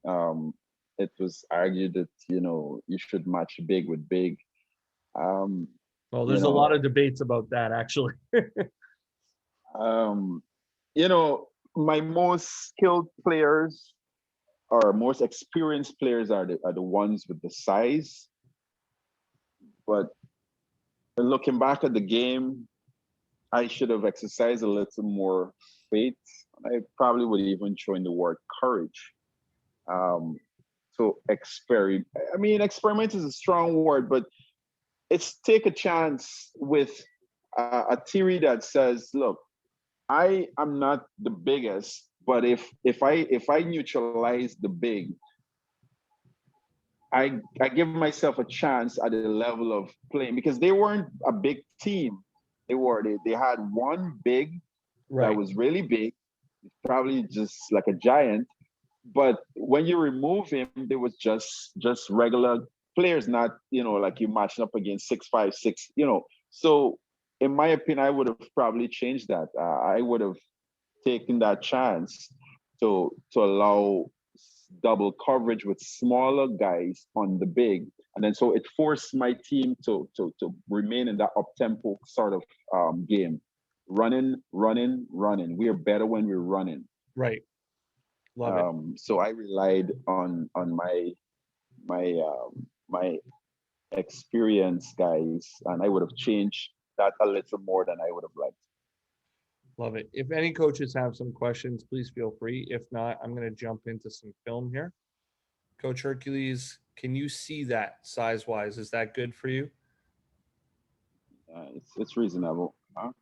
it was argued that you should match big with big. Um, Well, you there's a lot know, of debates about that, actually. um, you know, my most skilled players or most experienced players are the ones with the size. But looking back at the game, I should have exercised a little more faith. I probably would even join the word courage. Um, to experiment. I mean, experiment is a strong word, but it's take a chance with a theory that says, look, I am not the biggest, but if I neutralize the big, I give myself a chance at the level of playing because they weren't a big team. They had one big that Right. was really big, probably just like a giant. But when you remove him, there was just regular players, not like you matching up against 6'5", 6. So in my opinion, I would have probably changed that. I would have taken that chance to allow double coverage with smaller guys on the big, and then so it forced my team to remain in that up tempo sort of game, running, running, running. We are better when we're running. Right. Love it. So I relied on my experience, guys, and I would have changed that a little more than I would have liked. Love it. If any coaches have some questions, please feel free. If not, I'm going to jump into some film here. Coach Hercules, can you see that size wise? Is that good for you? It's reasonable. Huh?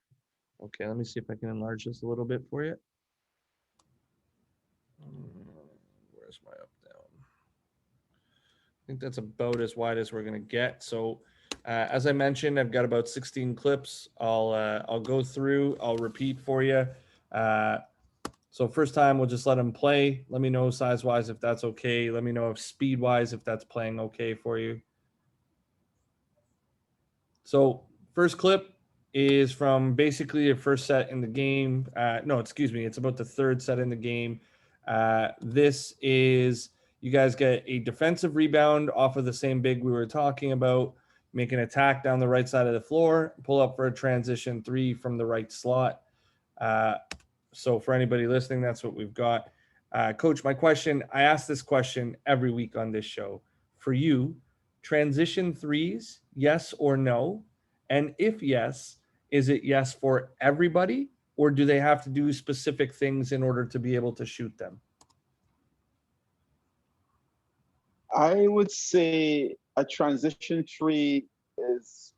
Okay, let me see if I can enlarge this a little bit for you. Where's my up down? I think that's about as wide as we're going to get. So, as I mentioned, I've got about 16 clips. I'll go through. I'll repeat for you. So first time, we'll just let them play. Let me know size wise if that's okay. Let me know if speed wise if that's playing okay for you. So first clip is from basically a first set in the game. No, excuse me. It's about the third set in the game. This is you guys get a defensive rebound off of the same big we were talking about. Make an attack down the right side of the floor. Pull up for a transition three from the right slot. So for anybody listening, that's what we've got. Coach, my question, I ask this question every week on this show. For you, transition threes, yes or no? And if yes, is it yes for everybody, or do they have to do specific things in order to be able to shoot them? I would say a transition tree is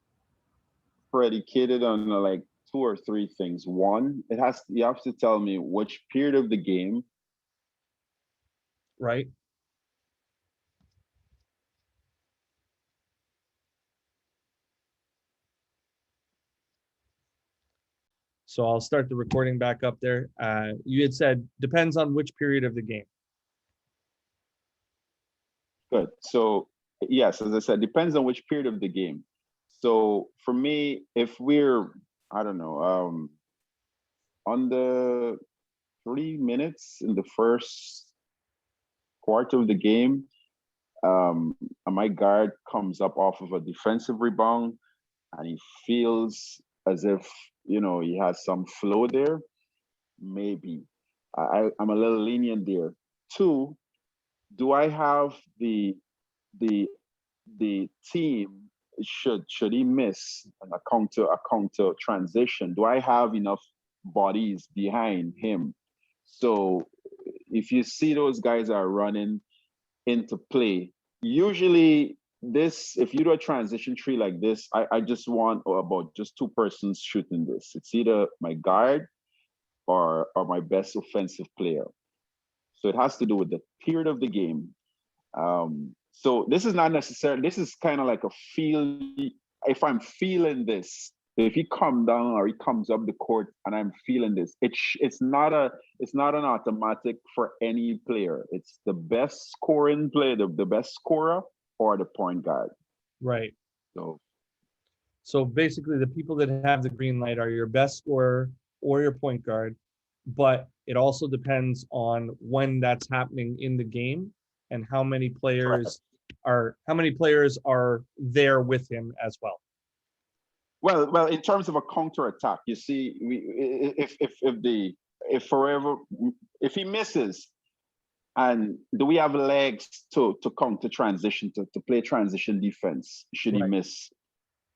predicated on like two or three things. One, you have to tell me which period of the game. Right. So I'll start the recording back up there. You had said depends on which period of the game. Good. So yes, as I said, depends on which period of the game. So for me, if we're, I don't know, on the 3 minutes in the first quarter of the game, and my guard comes up off of a defensive rebound and he feels as if he has some flow there, maybe I'm a little lenient there. Two, do I have the the team, should he miss a counter transition, do I have enough bodies behind him? So if you see those guys are running into play, usually this, if you do a transition tree like this, I just want about just two persons shooting this. It's either my guard or my best offensive player. So it has to do with the period of the game. So this is not necessarily, this is kind of like a feel. If I'm feeling this, if he come down or he comes up the court and I'm feeling this, it's not an automatic for any player. It's the best scoring player, the best scorer or the point guard. Right. So So basically, the people that have the green light are your best scorer or your point guard, but it also depends on when that's happening in the game and how many players are there with him as well. well, in terms of a counter attack, you see, if he misses, and do we have legs to counter transition to play transition defense? Should he Right. miss?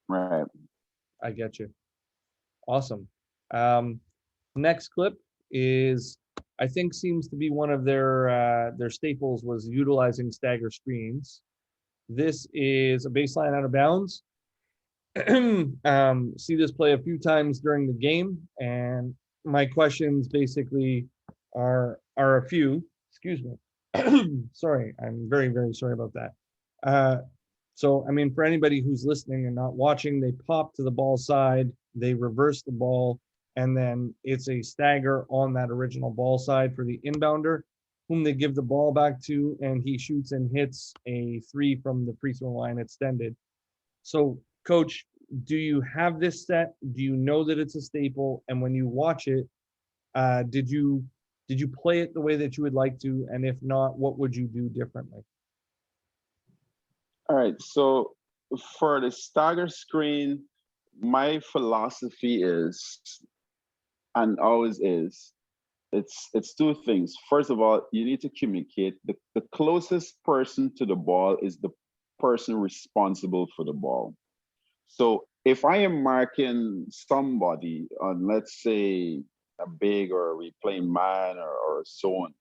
Right. I get you. Awesome. Next clip is, I think, seems to be one of their staples was utilizing stagger screens. This is a baseline out of bounds. See this play a few times during the game, and my questions basically are a few. Excuse me. Sorry, I'm very, very sorry about that. So, I mean, for anybody who's listening and not watching, they pop to the ball side, they reverse the ball, and then it's a stagger on that original ball side for the inbounder, whom they give the ball back to, and he shoots and hits a 3 from the free throw line extended. So, Coach, do you have this set? Do you know that it's a staple? And when you watch it, did you play it the way that you would like to? And if not, what would you do differently? All right. So for the stagger screen, my philosophy is, and always is, it's two things. First of all, you need to communicate. The closest person to the ball is the person responsible for the ball. So if I am marking somebody on, let's say, a big, or we playing man, or so on,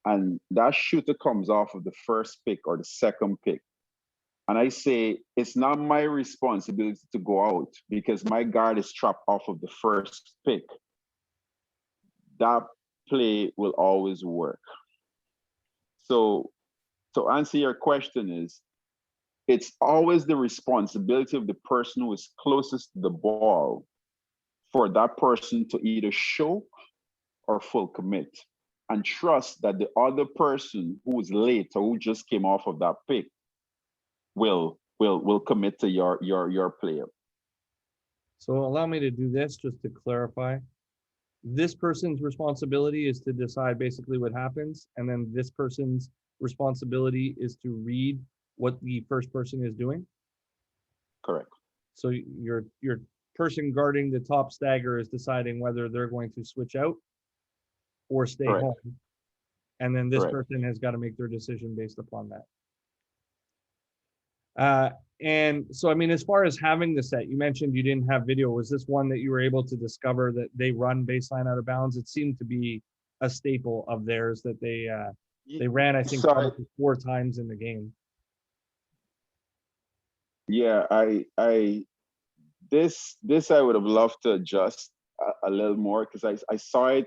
and that shooter comes off of the first pick or the second pick, and I say it's not my responsibility to go out because my guard is trapped off of the first pick, that play will always work. So to answer your question is, it's always the responsibility of the person who is closest to the ball for that person to either show or full commit, and trust that the other person who is late or who just came off of that pick will commit to your player. So allow me to do this just to clarify. This person's responsibility is to decide basically what happens, and then this person's responsibility is to read what the first person is doing. Correct. So your person guarding the top stagger is deciding whether they're going to switch out or stay Correct. home. And then this Correct. person has got to make their decision based upon that. And so, I mean, as far as having the set, you mentioned you didn't have video. Was this one that you were able to discover that they run baseline out of bounds? It seemed to be a staple of theirs that they ran, I think, So, 4 times in the game. yeah, this I would have loved to adjust a little more, because I saw it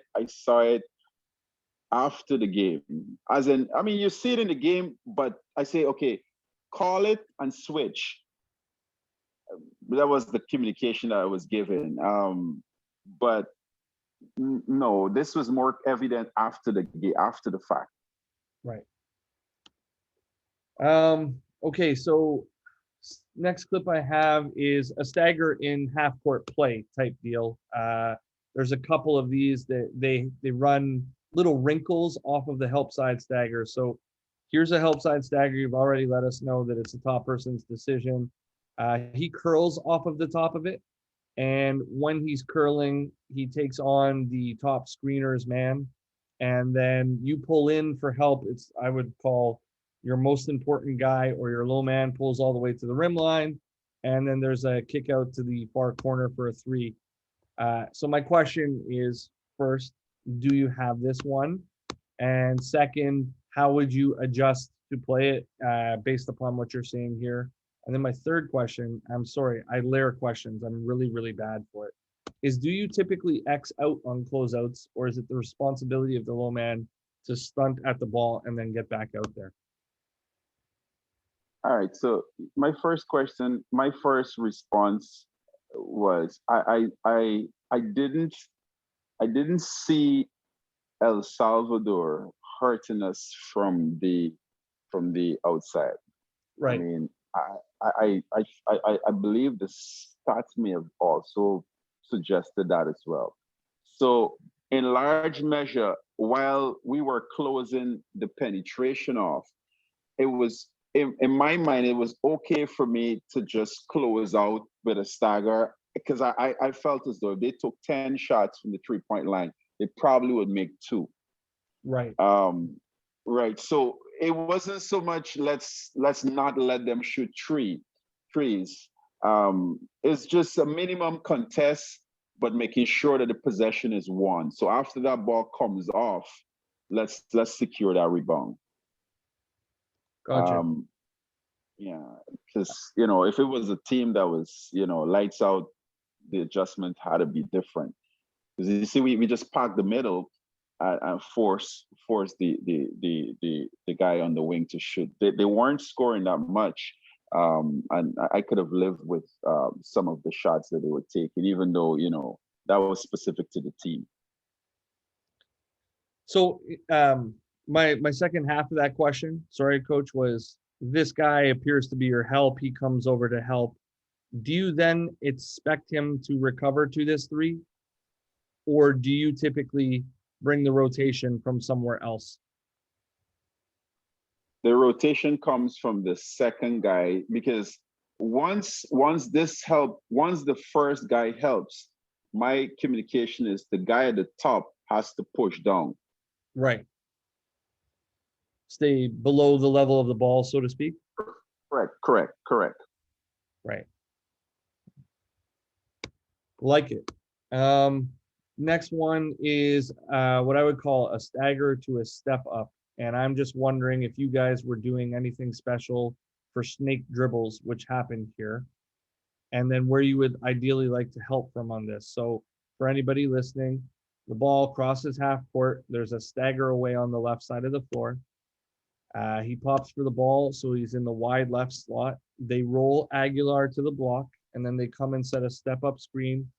after the game. As in, I mean, you see it in the game, but I say, okay, call it and switch. That was the communication that I was given. But no, this was more evident after the fact. Right. Okay, so next clip I have is a stagger in half court play type deal. There's a couple of these that they run little wrinkles off of the help side stagger. So here's a help side stagger. You've already let us know that it's the top person's decision. He curls off of the top of it. And when he's curling, he takes on the top screener's man. And then you pull in for help. It's, I would call, your most important guy or your low man pulls all the way to the rim line. And then there's a kick out to the far corner for a 3. So my question is, first, do you have this one? And second, how would you adjust to play it based upon what you're seeing here? And then my third question, I'm sorry, I layer questions. I'm really, really bad for it. Is, do you typically X out on closeouts, or is it the responsibility of the low man to stunt at the ball and then get back out there? All right. So my first response was I didn't see El Salvador hurting us from the outside. I Right. mean, I believe the stats may have also suggested that as well. So, in large measure, while we were closing the penetration off, it was in my mind, it was okay for me to just close out with a stagger because I felt as though if they took 10 shots from the 3 point line, they probably would make two. Right. Right. So it wasn't so much let's not let them shoot trees. It's just a minimum contest, but making sure that the possession is won. So after that ball comes off, let's secure that rebound. Gotcha. Um, yeah, because if it was a team that was lights out, the adjustment had to be different. Because you see, we just parked the middle and force the guy on the wing to shoot. They weren't scoring that much, and I could have lived with some of the shots that they were taking, even though that was specific to the team. So my second half of that question, sorry, coach, was this guy appears to be your help. He comes over to help. Do you then expect him to recover to this three? Or do you typically bring the rotation from somewhere else? The rotation comes from the second guy because once the first guy helps, my communication is the guy at the top has to push down. Right. Stay below the level of the ball, so to speak. Correct. Right. Like it. Next one is what I would call a stagger to a step up. And I'm just wondering if you guys were doing anything special for snake dribbles, which happened here, and then where you would ideally like to help from on this. So for anybody listening, the ball crosses half court. There's a stagger away on the left side of the floor. He pops for the ball, so he's in the wide left slot. They roll Aguilar to the block, and then they come and set a step-up screen,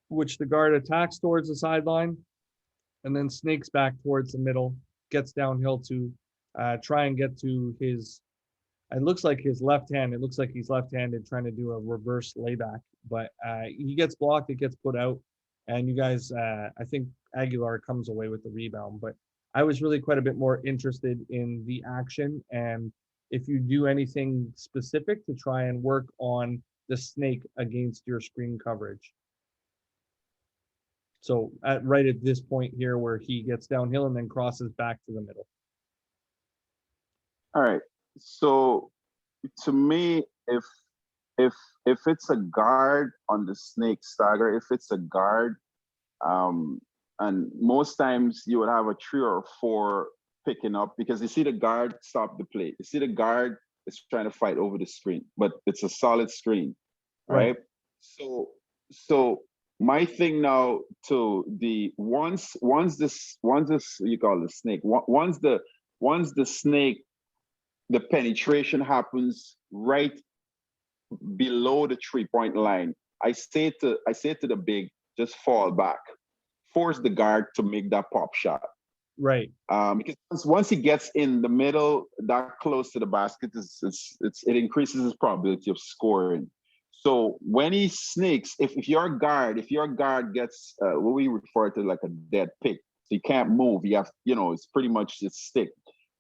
which the guard attacks towards the sideline, and then snakes back towards the middle, gets downhill to try and get to his, it looks like his left hand. It looks like he's left-handed trying to do a reverse layback, but he gets blocked, it gets put out, and you guys, I think Aguilar comes away with the rebound, but I was really quite a bit more interested in the action and if you do anything specific to try and work on the snake against your screen coverage. So right at this point here where he gets downhill and then crosses back to the middle. All right. So to me, if it's a guard on the snake stagger, if it's a guard, and most times you would have a 3 or 4 picking up because you see the guard stop the play. You see the guard is trying to fight over the screen, but it's a solid screen, right? So my thing now to the once this you call the snake once the snake, the penetration happens right below the 3-point line. I say to the big, just fall back, force the guard to make that pop shot. Right. Because once he gets in the middle, that close to the basket, it increases his probability of scoring. So when he sneaks, if your guard gets what we refer to like a dead pick, so you can't move, you have, it's pretty much just stick.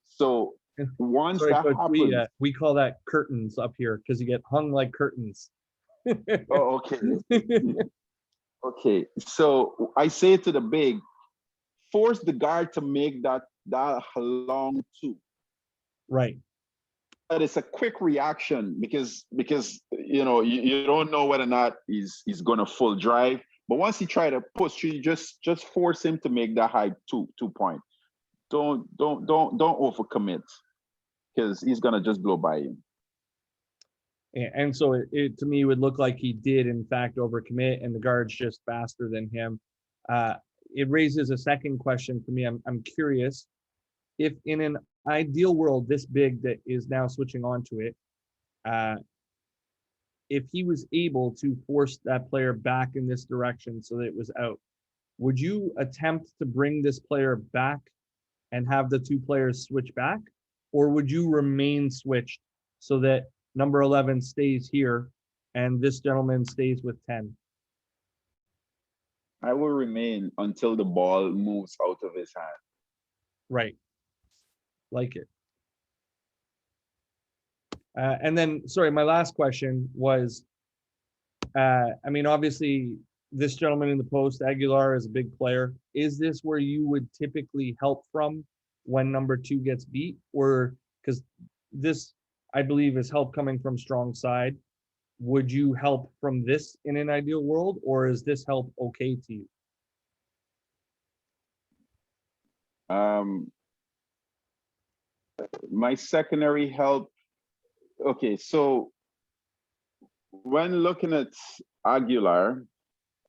So once Sorry, that Coach, happens, we call that curtains up here because you get hung like curtains. oh, okay. Okay, so I say to the big, force the guard to make that long two. Right. But it's a quick reaction because you don't know whether or not he's gonna full drive. But once he try to push, you just force him to make that high 2-point. Don't overcommit because he's gonna just blow by you. And so it to me would look like he did in fact overcommit, and the guard's just faster than him. It raises a second question for me. I'm curious if in an ideal world this big that is now switching on to it, if he was able to force that player back in this direction so that it was out, would you attempt to bring this player back and have the two players switch back? Or would you remain switched so that number 11 stays here and this gentleman stays with 10? I will remain until the ball moves out of his hand. Right. Like it. And then, sorry, my last question was, I mean, obviously, this gentleman in the post, Aguilar, is a big player. Is this where you would typically help from when number 2 gets beat? Or because this, I believe, is help coming from strong side. Would you help from this in an ideal world, or is this help okay to you? My secondary help. Okay, so when looking at Aguilar,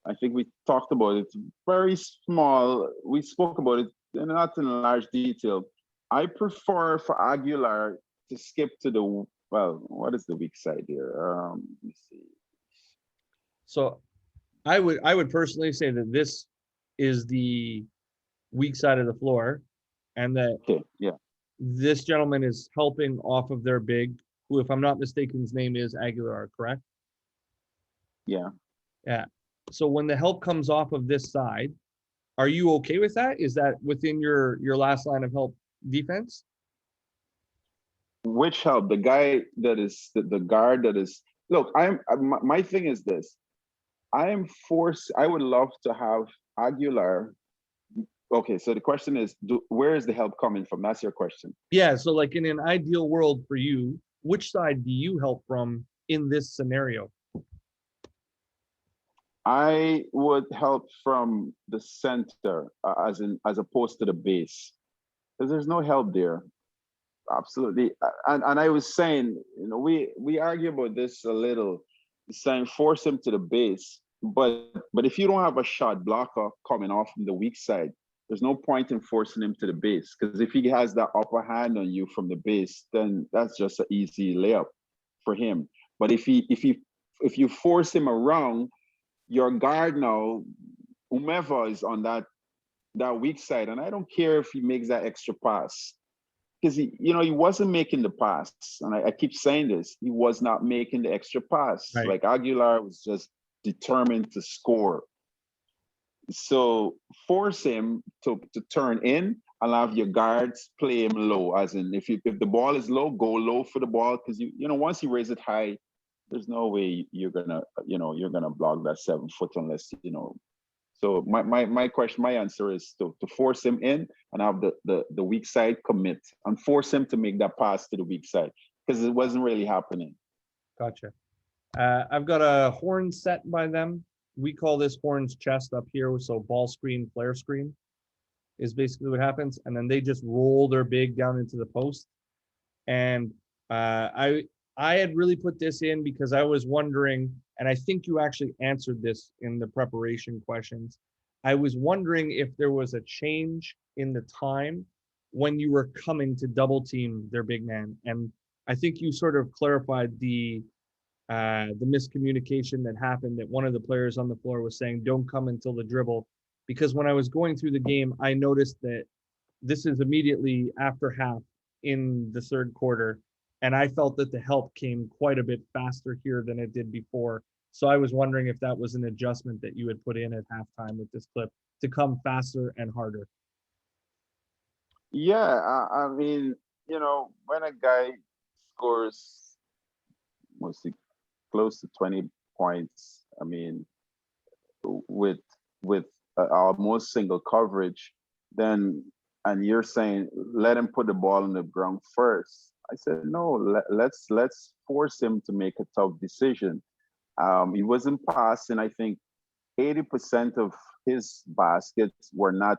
I think we talked about it. Very small. We spoke about it, not in large detail. I prefer for Aguilar to skip to the, well, what is the weak side here? Let me see. So I would personally say that this is the weak side of the floor, and that Okay, yeah. this gentleman is helping off of their big, who, if I'm not mistaken, his name is Aguilar, correct? Yeah. Yeah. So when the help comes off of this side, are you okay with that? Is that within your last line of help defense? Which help? The guy that is the guard that is. Look, my thing is this. I would love to have Aguilar. Okay, so the question is, where is the help coming from? That's your question. Yeah. So like in an ideal world for you, which side do you help from in this scenario? I would help from the center, as opposed to the base, because there's no help there. Absolutely, and I was saying, we argue about this a little, saying force him to the base, but if you don't have a shot blocker coming off from the weak side, there's no point in forcing him to the base, because if he has that upper hand on you from the base, then that's just an easy layup for him. But if you force him around, your guard now, whomever is on that weak side, and I don't care if he makes that extra pass, because he wasn't making the pass, and I keep saying this, he was not making the extra pass. Right. Like Aguilar was just determined to score. So force him to turn in and have your guards play him low, as in if the ball is low, go low for the ball, because once you raise it high, there's no way you're gonna block that 7 foot unless. So my answer is to force him in and have the weak side commit and force him to make that pass to the weak side, because it wasn't really happening. Gotcha. I've got a horn set by them. We call this horn's chest up here. So ball screen, flare screen is basically what happens. And then they just roll their big down into the post. And I had really put this in because I was wondering, and I think you actually answered this in the preparation questions. I was wondering if there was a change in the time when you were coming to double team their big man. And I think you sort of clarified the miscommunication that happened, that one of the players on the floor was saying, don't come until the dribble. Because when I was going through the game, I noticed that this is immediately after half in the third quarter. And I felt that the help came quite a bit faster here than it did before. So I was wondering if that was an adjustment that you had put in at halftime with this clip to come faster and harder. Yeah, I mean, when a guy scores mostly close to 20 points, I mean, with almost single coverage, then, and you're saying let him put the ball on the ground first. I said no. Let's force him to make a tough decision. He wasn't passing. I think 80% of his baskets were not.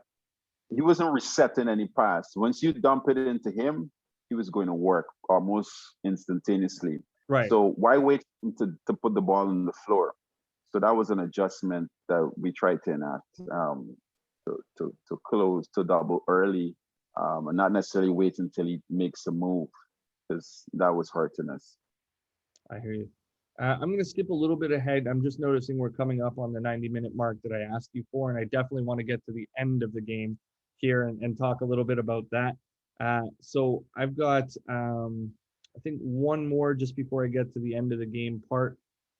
He wasn't resetting any pass. Once you dump it into him, he was going to work almost instantaneously. Right. So why wait to put the ball on the floor? So that was an adjustment that we tried to enact, to close to double early, and not necessarily wait until he makes a move, because that was hurting us. I hear you. I'm going to skip a little bit ahead. I'm just noticing we're coming up on the 90-minute mark that I asked you for, and I definitely want to get to the end of the game here and talk a little bit about that. So I've got, I think, one more just before I get to the end of the game part,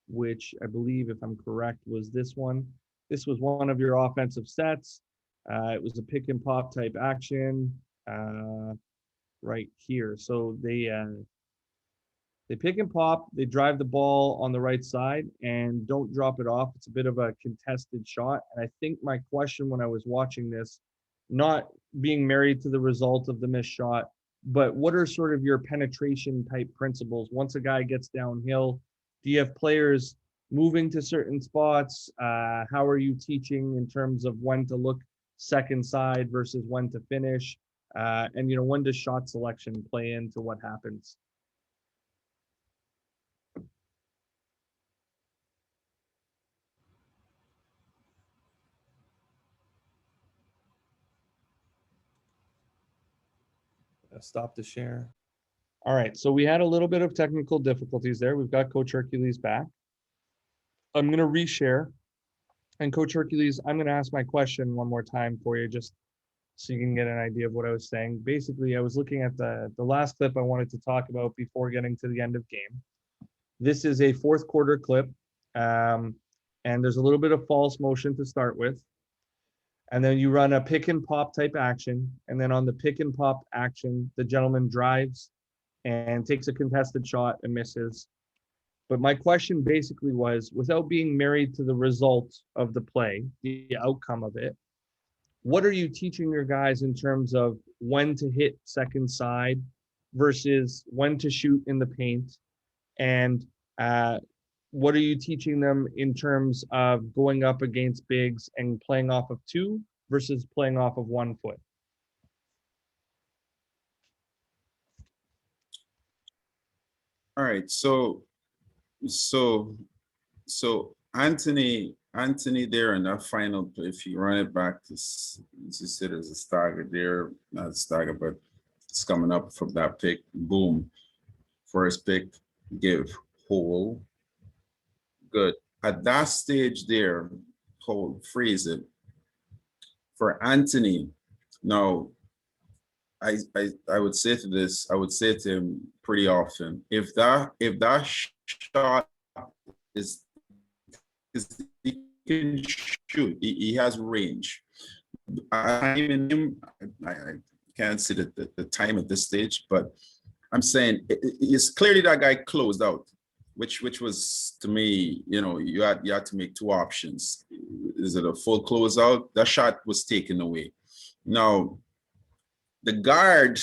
which I believe, if I'm correct, was this one. This was one of your offensive sets. It was a pick and pop type action right here. So they pick and pop, they drive the ball on the right side and don't drop it off. It's a bit of a contested shot. And I think my question when I was watching this, not being married to the result of the missed shot, but what are sort of your penetration type principles? Once a guy gets downhill, do you have players moving to certain spots? How are you teaching in terms of when to look second side versus when to finish? And, when does shot selection play into what happens? Stop the share. All right, so we had a little bit of technical difficulties there. We've got Coach Hercules back. I'm going to reshare. And Coach Hercules, I'm going to ask my question one more time for you, just so you can get an idea of what I was saying. Basically, I was looking at the last clip I wanted to talk about before getting to the end of game. This is a fourth quarter clip, and there's a little bit of false motion to start with. And then you run a pick and pop type action. And then on the pick and pop action, the gentleman drives and takes a contested shot and misses. But my question basically was, without being married to the result of the play, the outcome of it, what are you teaching your guys in terms of when to hit second side versus when to shoot in the paint? And what are you teaching them in terms of going up against bigs and playing off of 2 versus playing off of 1 foot? All right, so Anthony there in that final play, if you run it back to, as you said, there's a stagger there, not a stagger, but it's coming up from that pick, boom, first pick, give, hole, good. At that stage there, hold, freeze it. For Anthony, now, I would say to this, I would say to him pretty often, if that shot is he can shoot, he has range. In him, I can't see the time at this stage, but I'm saying it's clearly that guy closed out, which was to me, you had to make 2 options. Is it a full closeout? That shot was taken away. Now, the guard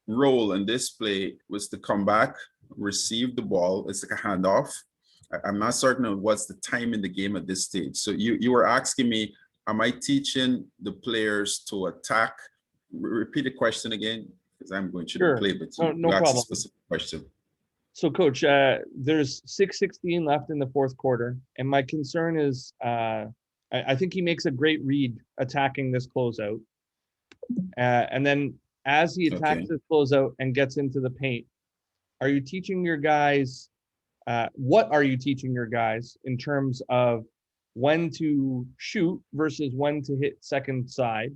role in this play was to come back, receive the ball. It's like a handoff. I'm not certain of what's the time in the game at this stage. So you were asking me, am I teaching the players to attack? Repeat the question again, because I'm going to play, but no problem. A specific question. So, Coach, there's 6:16 left in the fourth quarter, and my concern is, I think he makes a great read attacking this closeout, and then as he attacks this closeout and gets into the paint, are you teaching your guys? What are you teaching your guys in terms of when to shoot versus when to hit second side?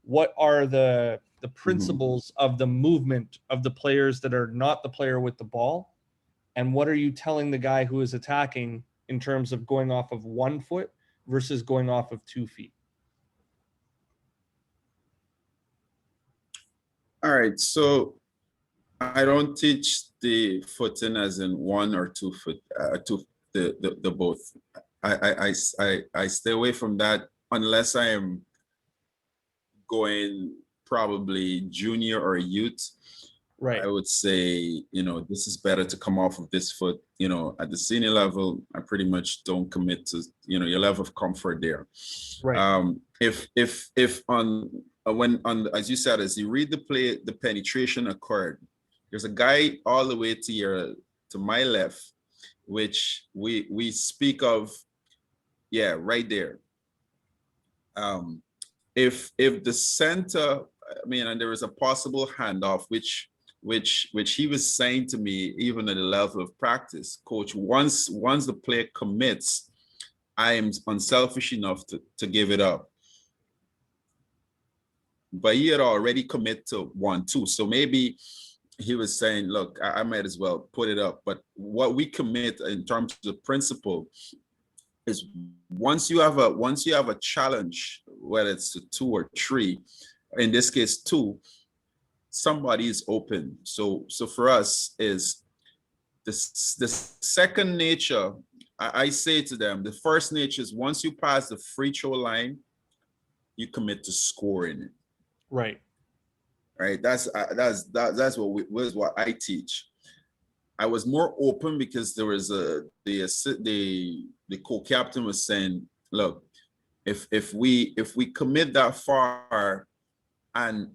What are the principles of the movement of the players that are not the player with the ball? And what are you telling the guy who is attacking in terms of going off of 1 foot versus going off of 2 feet? All right, so I don't teach the footing as in 1 or 2 foot, the both. I stay away from that unless I am going probably junior or youth. Right. I would say, this is better to come off of this foot. At the senior level, I pretty much don't commit to, your level of comfort there. Right. If as you said, as you read the play, the penetration occurred. There's a guy all the way to my left, which we speak of, right there. If the center, and there is a possible handoff, which which he was saying to me, even at the level of practice, coach, once the player commits, I am unselfish enough to give it up. But he had already committed to 1-2. So maybe he was saying, look, I might as well put it up. But what we commit in terms of the principle is once you have a challenge, whether it's a 2 or 3, in this case 2, somebody is open. So for us is the second nature. I say to them, the first nature is once you pass the free throw line, you commit to scoring. Right. Right. That's what I teach. I was more open because there was the co-captain was saying, look, if we commit that far and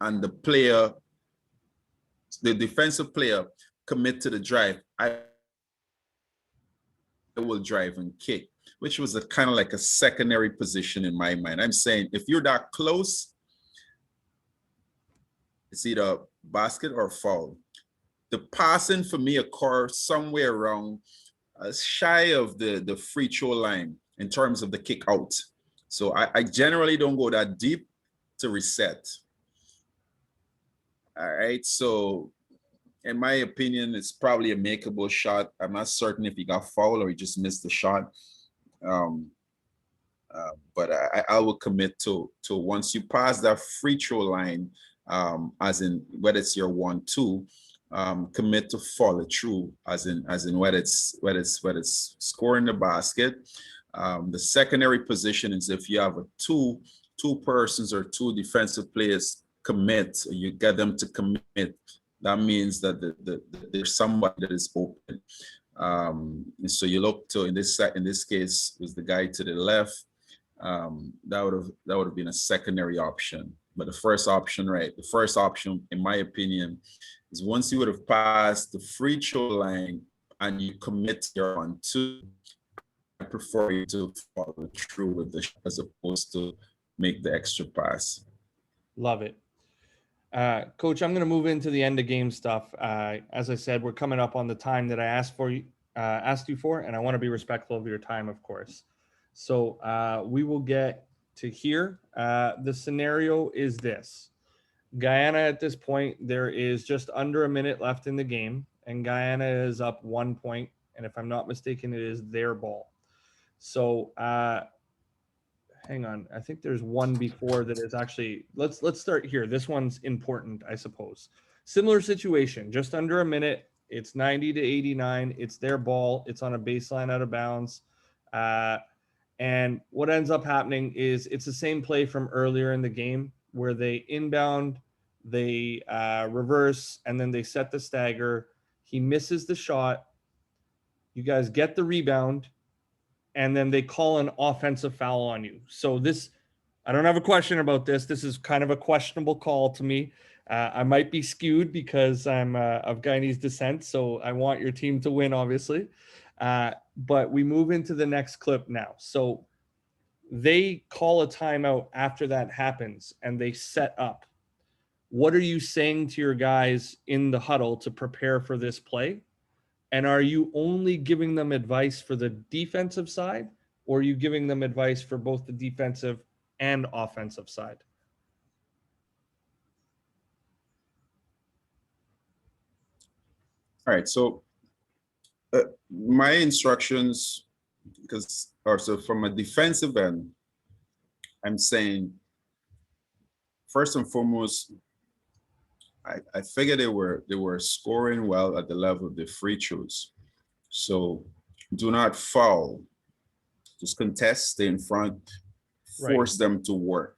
the defensive player commit to the drive, I will drive and kick, which was a kind of like a secondary position in my mind. I'm saying if you're that close, it's either basket or foul. The passing for me occurs somewhere around shy of the free throw line in terms of the kick out. So I generally don't go that deep to reset. All right. So in my opinion, it's probably a makeable shot. I'm not certain if he got fouled or he just missed the shot. But I will commit to once you pass that free throw line, as in whether it's your 1-2, commit to follow through, as in whether it's scoring the basket. The secondary position is if you have a two persons or 2 defensive players commit, you get them to commit. That means that there's somebody that is open. And so you look to in this case was the guy to the left. That would have been a secondary option. But the first option, right? The first option, in my opinion, is once you would have passed the free throw line and you commit your 1-2, I prefer you to follow through with the shot as opposed to make the extra pass. Love it. Coach, I'm going to move into the end of game stuff. As I said, we're coming up on the time that I asked you for, and I want to be respectful of your time, of course. So we will get to here. The scenario is this. Guyana at this point, there is just under a minute left in the game, and Guyana is up 1 point. And if I'm not mistaken, it is their ball. So hang on. I think there's one before that is actually, let's start here. This one's important, I suppose. Similar situation, just under a minute. It's 90 to 89. It's their ball. It's on a baseline out of bounds. And what ends up happening is it's the same play from earlier in the game where they inbound, they reverse, and then they set the stagger. He misses the shot. You guys get the rebound, and then they call an offensive foul on you. So this, I don't have a question about this. This is kind of a questionable call to me. I might be skewed because I'm of Guyanese descent, so I want your team to win, obviously. But we move into the next clip now. So they call a timeout after that happens, and they set up. What are you saying to your guys in the huddle to prepare for this play? And are you only giving them advice for the defensive side, or are you giving them advice for both the defensive and offensive side? All right. So my instructions, so from a defensive end, I'm saying, first and foremost, I figured they were scoring well at the level of the free throws. So do not foul. Just contest, stay in front, force them to work.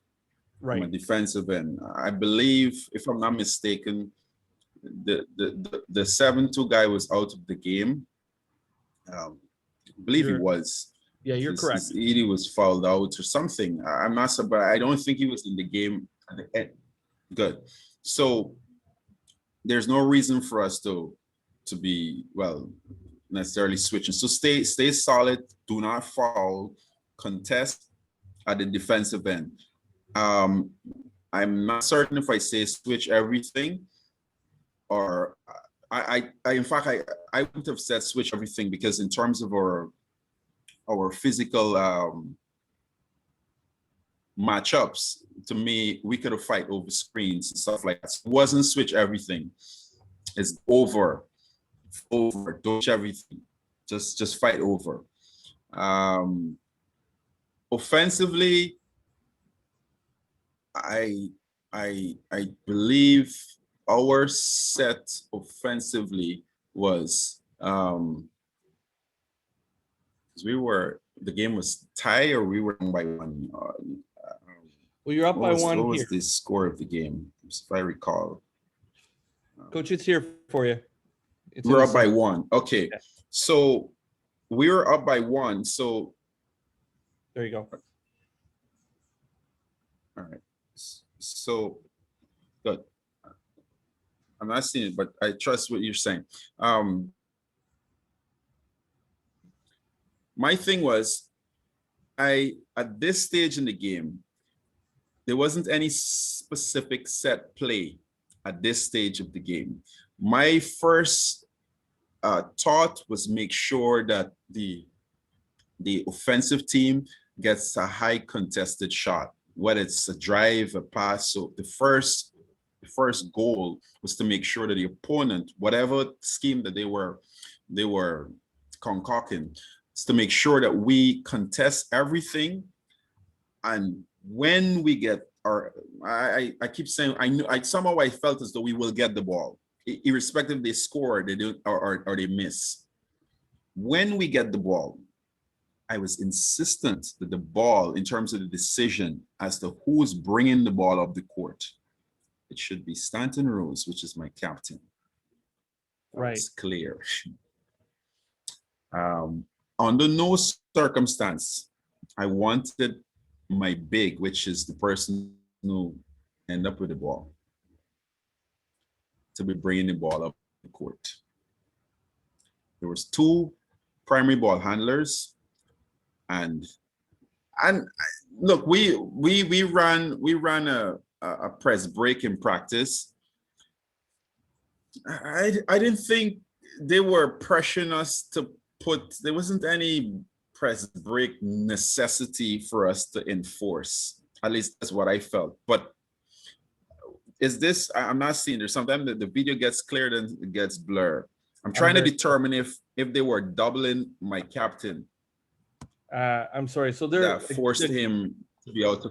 From a defensive end. I believe, if I'm not mistaken, the 7-2 guy was out of the game. I believe he was. Yeah, you're correct. Edie was fouled out or something. I'm not surprised. I don't think he was in the game at the end. Good. So there's no reason for us to be, well, necessarily switching. So stay solid. Do not foul. Contest at the defensive end. I'm not certain if I say switch everything, or in fact, I wouldn't have said switch everything, because in terms of our physical matchups, to me, we could have fight over screens and stuff like that. So it wasn't switch everything. It's over, don't switch everything. Just fight over. Offensively, I believe our set offensively was the game was tied, or we were down by one. Well, you're up by one What here. was the score of the game, if I recall? Coach, it's here for you. We're up by one. Okay, yeah. So we were up by one. So there you go. All right. So good. I'm not seeing it, but I trust what you're saying. My thing was, at this stage in the game, there wasn't any specific set play at this stage of the game. My first thought was make sure that the offensive team gets a high contested shot, whether it's a drive, a pass. So the first goal was to make sure that the opponent, whatever scheme that they were concocting, is to make sure that we contest everything. And when we get I keep saying, somehow I felt as though we will get the ball, irrespective if they score, they do, or they miss. When we get the ball, I was insistent that the ball, in terms of the decision as to who's bringing the ball up the court, it should be Stanton Rose, which is my captain. Right. It's clear. Under no circumstance, I wanted my big, which is the person who end up with the ball, to be bringing the ball up the court. There was two primary ball handlers, and look, we ran a press break in practice. I didn't think they were pressuring us to put. There wasn't any press break necessity for us to enforce. At least that's what I felt. But is this? I'm not seeing. There's sometimes that the video gets cleared and it gets blurred. I'm trying to determine if they were doubling my captain. I'm sorry. So that forced him to be out.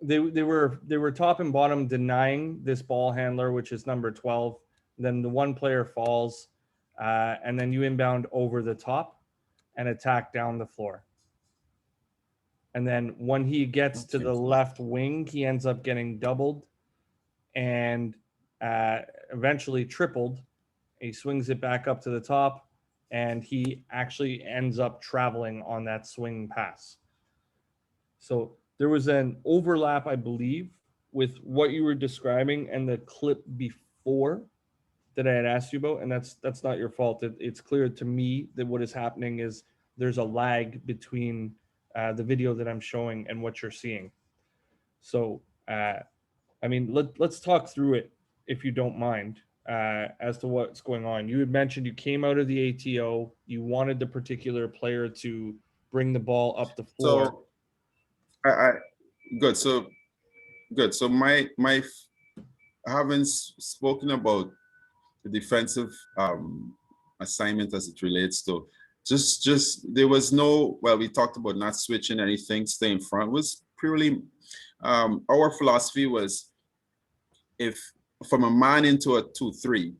They were top and bottom denying this ball handler, which is number 12. Then the one player falls, and then you inbound over the top and attack down the floor. And then when he gets to the left wing, he ends up getting doubled and eventually tripled. He swings it back up to the top, and he actually ends up traveling on that swing pass. So there was an overlap, I believe, with what you were describing and the clip before that I had asked you about, and that's not your fault. It's clear to me that what is happening is there's a lag between the video that I'm showing and what you're seeing. So, I mean, let's talk through it, if you don't mind, as to what's going on. You had mentioned you came out of the ATO, you wanted the particular player to bring the ball up the floor. So, good. So my I haven't spoken about the defensive assignment as it relates to just there was no, well, we talked about not switching anything, stay in front. Was purely our philosophy was, if from a man into a 2-3,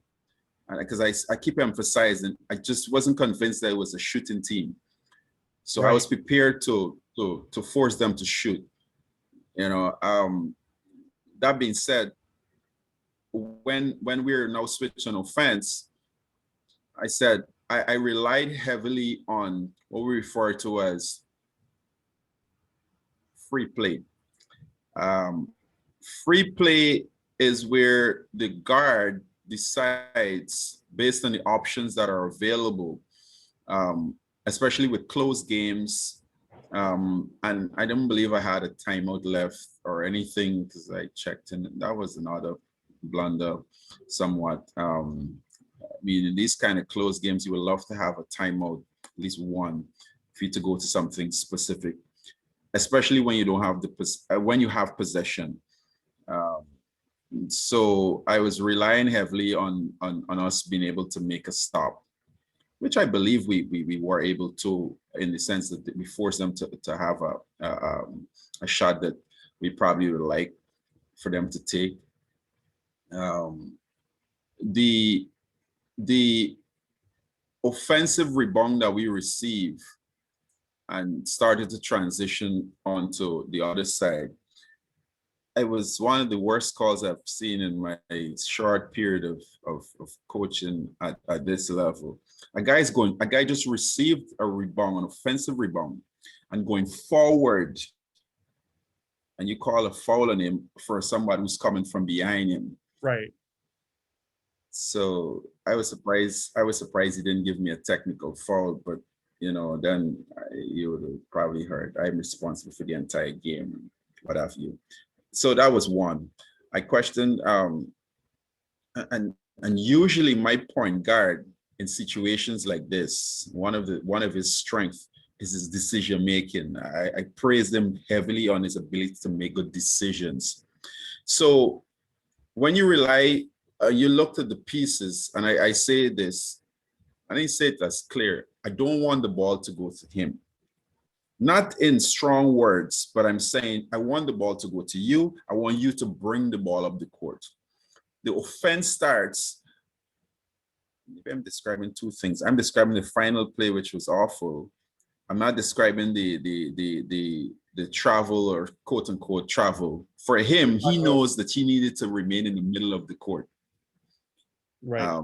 because I keep emphasizing, I just wasn't convinced that it was a shooting team. So right. I was prepared to force them to shoot. You know, that being said, when we're now switching offense, I said I relied heavily on what we refer to as free play. Free play is where the guard decides based on the options that are available, especially with close games. And I don't believe I had a timeout left or anything, because I checked and that was another blunder somewhat. I mean, in these kind of close games, you would love to have a timeout, at least one, for you to go to something specific, especially when you don't have when you have possession. So I was relying heavily on us being able to make a stop, which I believe we were able to, in the sense that we forced them to have a shot that we probably would like for them to take. The offensive rebound that we receive and started to transition onto the other side, it was one of the worst calls I've seen in my short period of coaching at this level. A guy just received a rebound, an offensive rebound, and going forward, and you call a foul on him for somebody who's coming from behind him. Right. So I was surprised he didn't give me a technical foul, but then you would have probably heard I'm responsible for the entire game, what have you. So that was one. I questioned, and usually my point guard in situations like this, one of his strengths is his decision making. I praised him heavily on his ability to make good decisions. So when you rely, you looked at the pieces, and I say this, I didn't say it as clear. I don't want the ball to go to him. Not in strong words, but I'm saying I want the ball to go to you. I want you to bring the ball up the court. The offense starts. Maybe I'm describing two things. I'm describing the final play, which was awful. I'm not describing the travel, or quote unquote travel. For him, he knows that he needed to remain in the middle of the court. Right.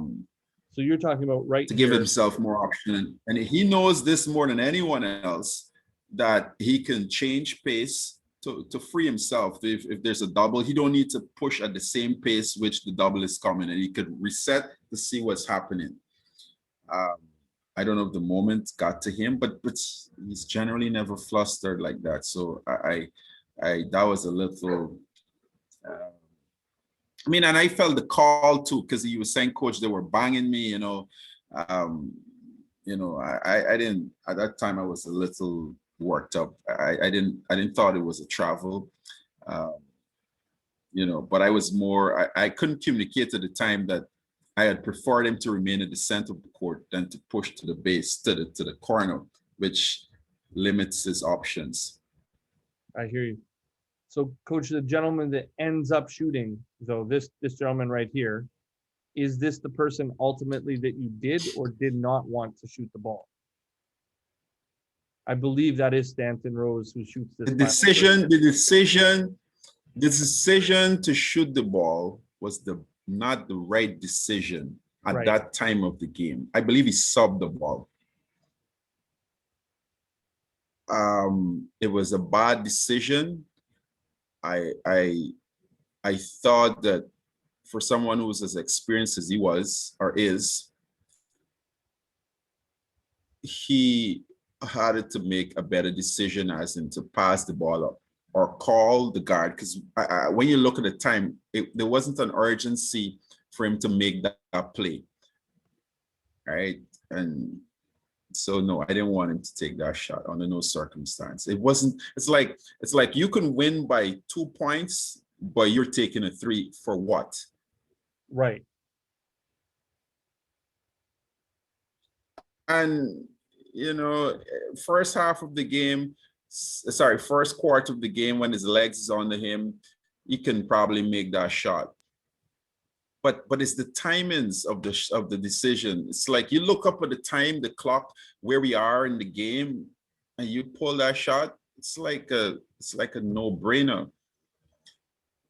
So you're talking about right to give himself more option, and he knows this more than anyone else, that he can change pace to free himself. If there's a double, he don't need to push at the same pace which the double is coming, and he could reset to see what's happening. I don't know if the moment got to him, but he's generally never flustered like that. So I that was a little. I mean, and I felt the call too, because he was saying, "Coach, they were banging me." I didn't at that time. I was a little worked up. I didn't thought it was a travel. But I was more. I couldn't communicate at the time that I had preferred him to remain at the center of the court than to push to the base, to the corner, which limits his options. I hear you. So, Coach, the gentleman that ends up shooting, though, this gentleman right here, is this the person ultimately that you did or did not want to shoot the ball? I believe that is Stanton Rose who shoots this. The decision to shoot the ball was not the right decision at that time of the game. I believe he subbed the ball. It was a bad decision. I thought that for someone who was as experienced as he was or is, he had to make a better decision, as in to pass the ball up or call the guard. Because when you look at the time, there wasn't an urgency for him to make that play, right? And so no, I didn't want him to take that shot under no circumstance. It's like you can win by 2 points, but you're taking a 3 for what? Right. And first quarter of the game, when his legs is under him, he can probably make that shot. But it's the timings of the decision. It's like you look up at the time, the clock, where we are in the game, and you pull that shot. It's like a no-brainer.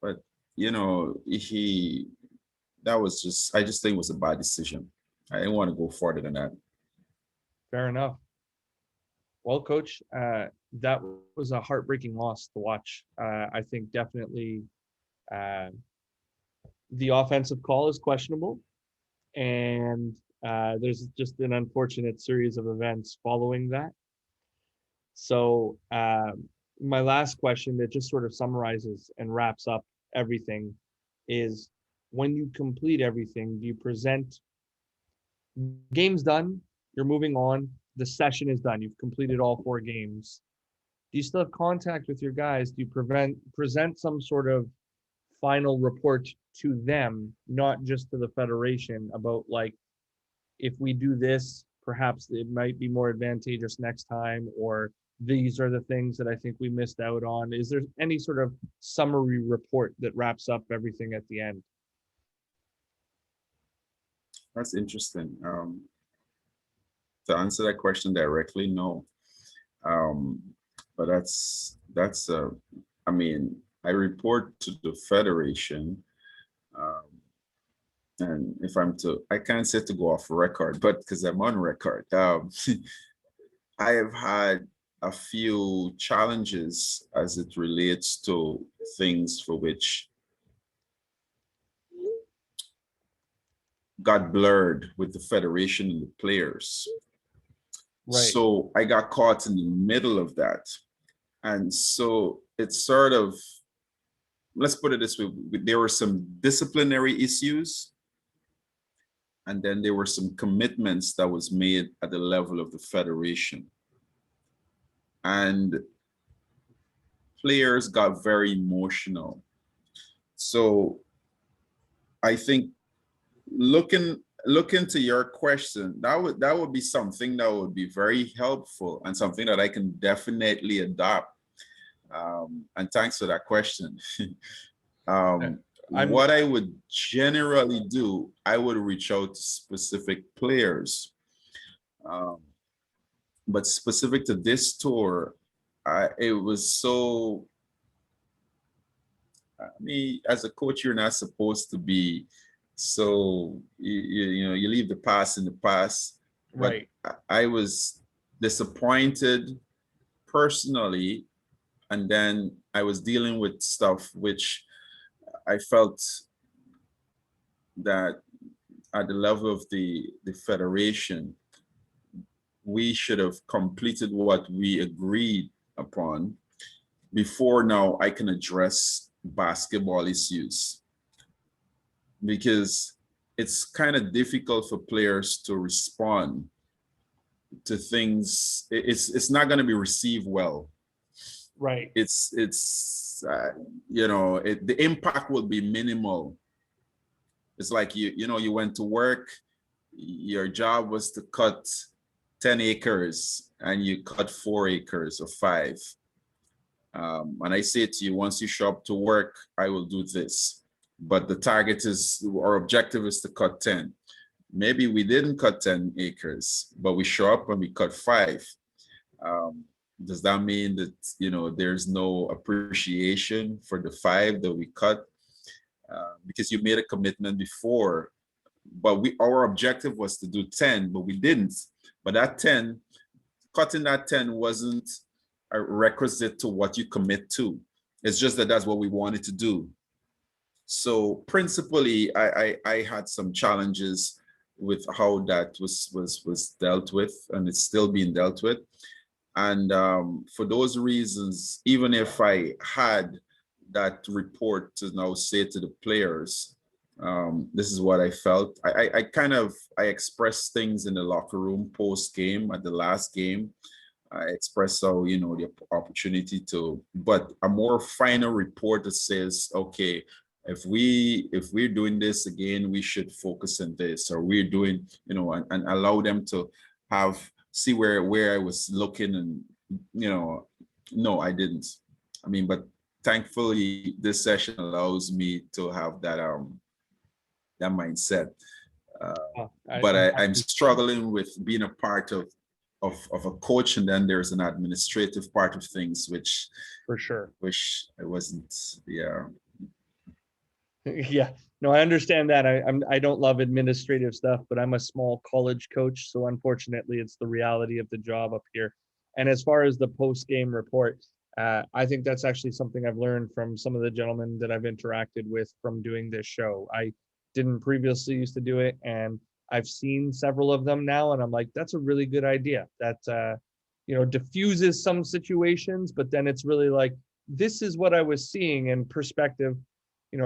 But I just think it was a bad decision. I didn't want to go further than that. Fair enough. Well, Coach, that was a heartbreaking loss to watch. I think definitely the offensive call is questionable, and there's just an unfortunate series of events following that. So my last question that just sort of summarizes and wraps up everything is, when you complete everything, do you present game's done, you're moving on, the session is done, you've completed all 4 games. Do you still have contact with your guys? Do you present some sort of final report to them, not just to the federation, about like, if we do this, perhaps it might be more advantageous next time, or these are the things that I think we missed out on? Is there any sort of summary report that wraps up everything at the end? That's interesting. To answer that question directly, no. But I mean, I report to the federation, and if I can't say to go off record, but because I'm on record, I have had a few challenges as it relates to things for which got blurred with the federation and the players. Right. So I got caught in the middle of that. And so it's sort of, let's put it this way, there were some disciplinary issues, and then there were some commitments that was made at the level of the federation. And players got very emotional. So I think looking to your question, that would be something that would be very helpful and something that I can definitely adopt. And thanks for that question. What I would generally do, I would reach out to specific players. But specific to this tour, it was so, I mean, as a coach, you're not supposed to be so, you leave the past in the past. Right. But I was disappointed personally, and then I was dealing with stuff which I felt that at the level of the federation, we should have completed what we agreed upon before now I can address basketball issues. Because it's kind of difficult for players to respond to things. It's not going to be received well. Right. The impact will be minimal. It's like you went to work, your job was to cut 10 acres and you cut 4 acres or 5. And I say to you, once you show up to work, I will do this. But the target is, our objective is to cut 10. Maybe we didn't cut 10 acres, but we show up and we cut 5. Does that mean that, there's no appreciation for the 5 that we cut? Because you made a commitment before, but our objective was to do 10, but we didn't. But cutting that 10 wasn't a requisite to what you commit to. It's just that that's what we wanted to do. So principally, I had some challenges with how that was dealt with, and it's still being dealt with. And for those reasons, even if I had that report to now say to the players, this is what I felt. I expressed things in the locker room post game at the last game. I expressed how, the opportunity to, but a more final report that says, okay, if we're doing this again, we should focus on this, or we're doing, and allow them to see where I was looking, and, no, I didn't. I mean, but thankfully this session allows me to have that mindset. But I'm struggling with being a part of a coach, and then there's an administrative part of things, which for sure, which I wasn't. Yeah. Yeah, no, I understand that. I don't love administrative stuff, but I'm a small college coach, so unfortunately, it's the reality of the job up here. And as far as the post-game report, I think that's actually something I've learned from some of the gentlemen that I've interacted with from doing this show. I didn't previously used to do it, and I've seen several of them now, and I'm like, that's a really good idea. That diffuses some situations, but then it's really like, this is what I was seeing in perspective.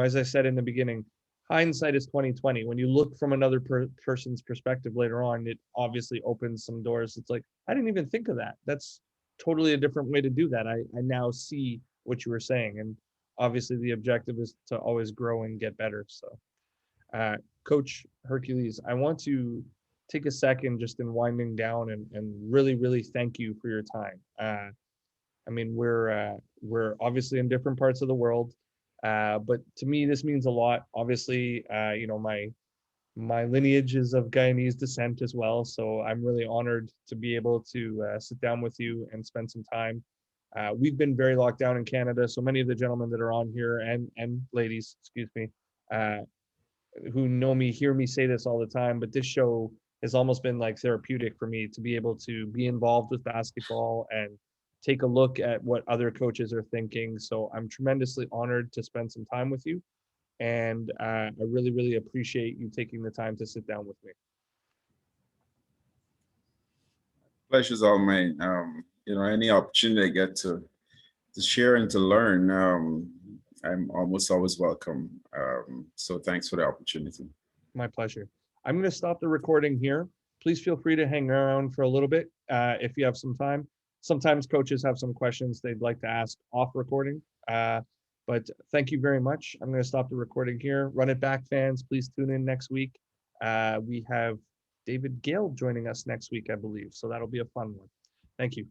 As I said in the beginning, hindsight is 2020. When you look from another person's perspective later on, it obviously opens some doors. It's like, I didn't even think of that. That's totally a different way to do that. I now see what you were saying. And obviously the objective is to always grow and get better. So Coach Hercules, I want to take a second just in winding down and really, really thank you for your time. I mean, we're obviously in different parts of the world, but to me, this means a lot. Obviously, you know, my lineage is of Guyanese descent as well, so I'm really honored to be able to sit down with you and spend some time. We've been very locked down in Canada, so many of the gentlemen that are on here and ladies, excuse me, uh, who know me hear me say this all the time, but this show has almost been like therapeutic for me to be able to be involved with basketball and take a look at what other coaches are thinking. So I'm tremendously honored to spend some time with you. And I really, really appreciate you taking the time to sit down with me. Pleasure's all mine. You know, any opportunity I get to share and to learn, I'm almost always welcome. So thanks for the opportunity. My pleasure. I'm going to stop the recording here. Please feel free to hang around for a little bit if you have some time. Sometimes coaches have some questions they'd like to ask off recording. But thank you very much. I'm going to stop the recording here. Run It Back fans, please tune in next week. We have David Gale joining us next week, I believe. So that'll be a fun one. Thank you.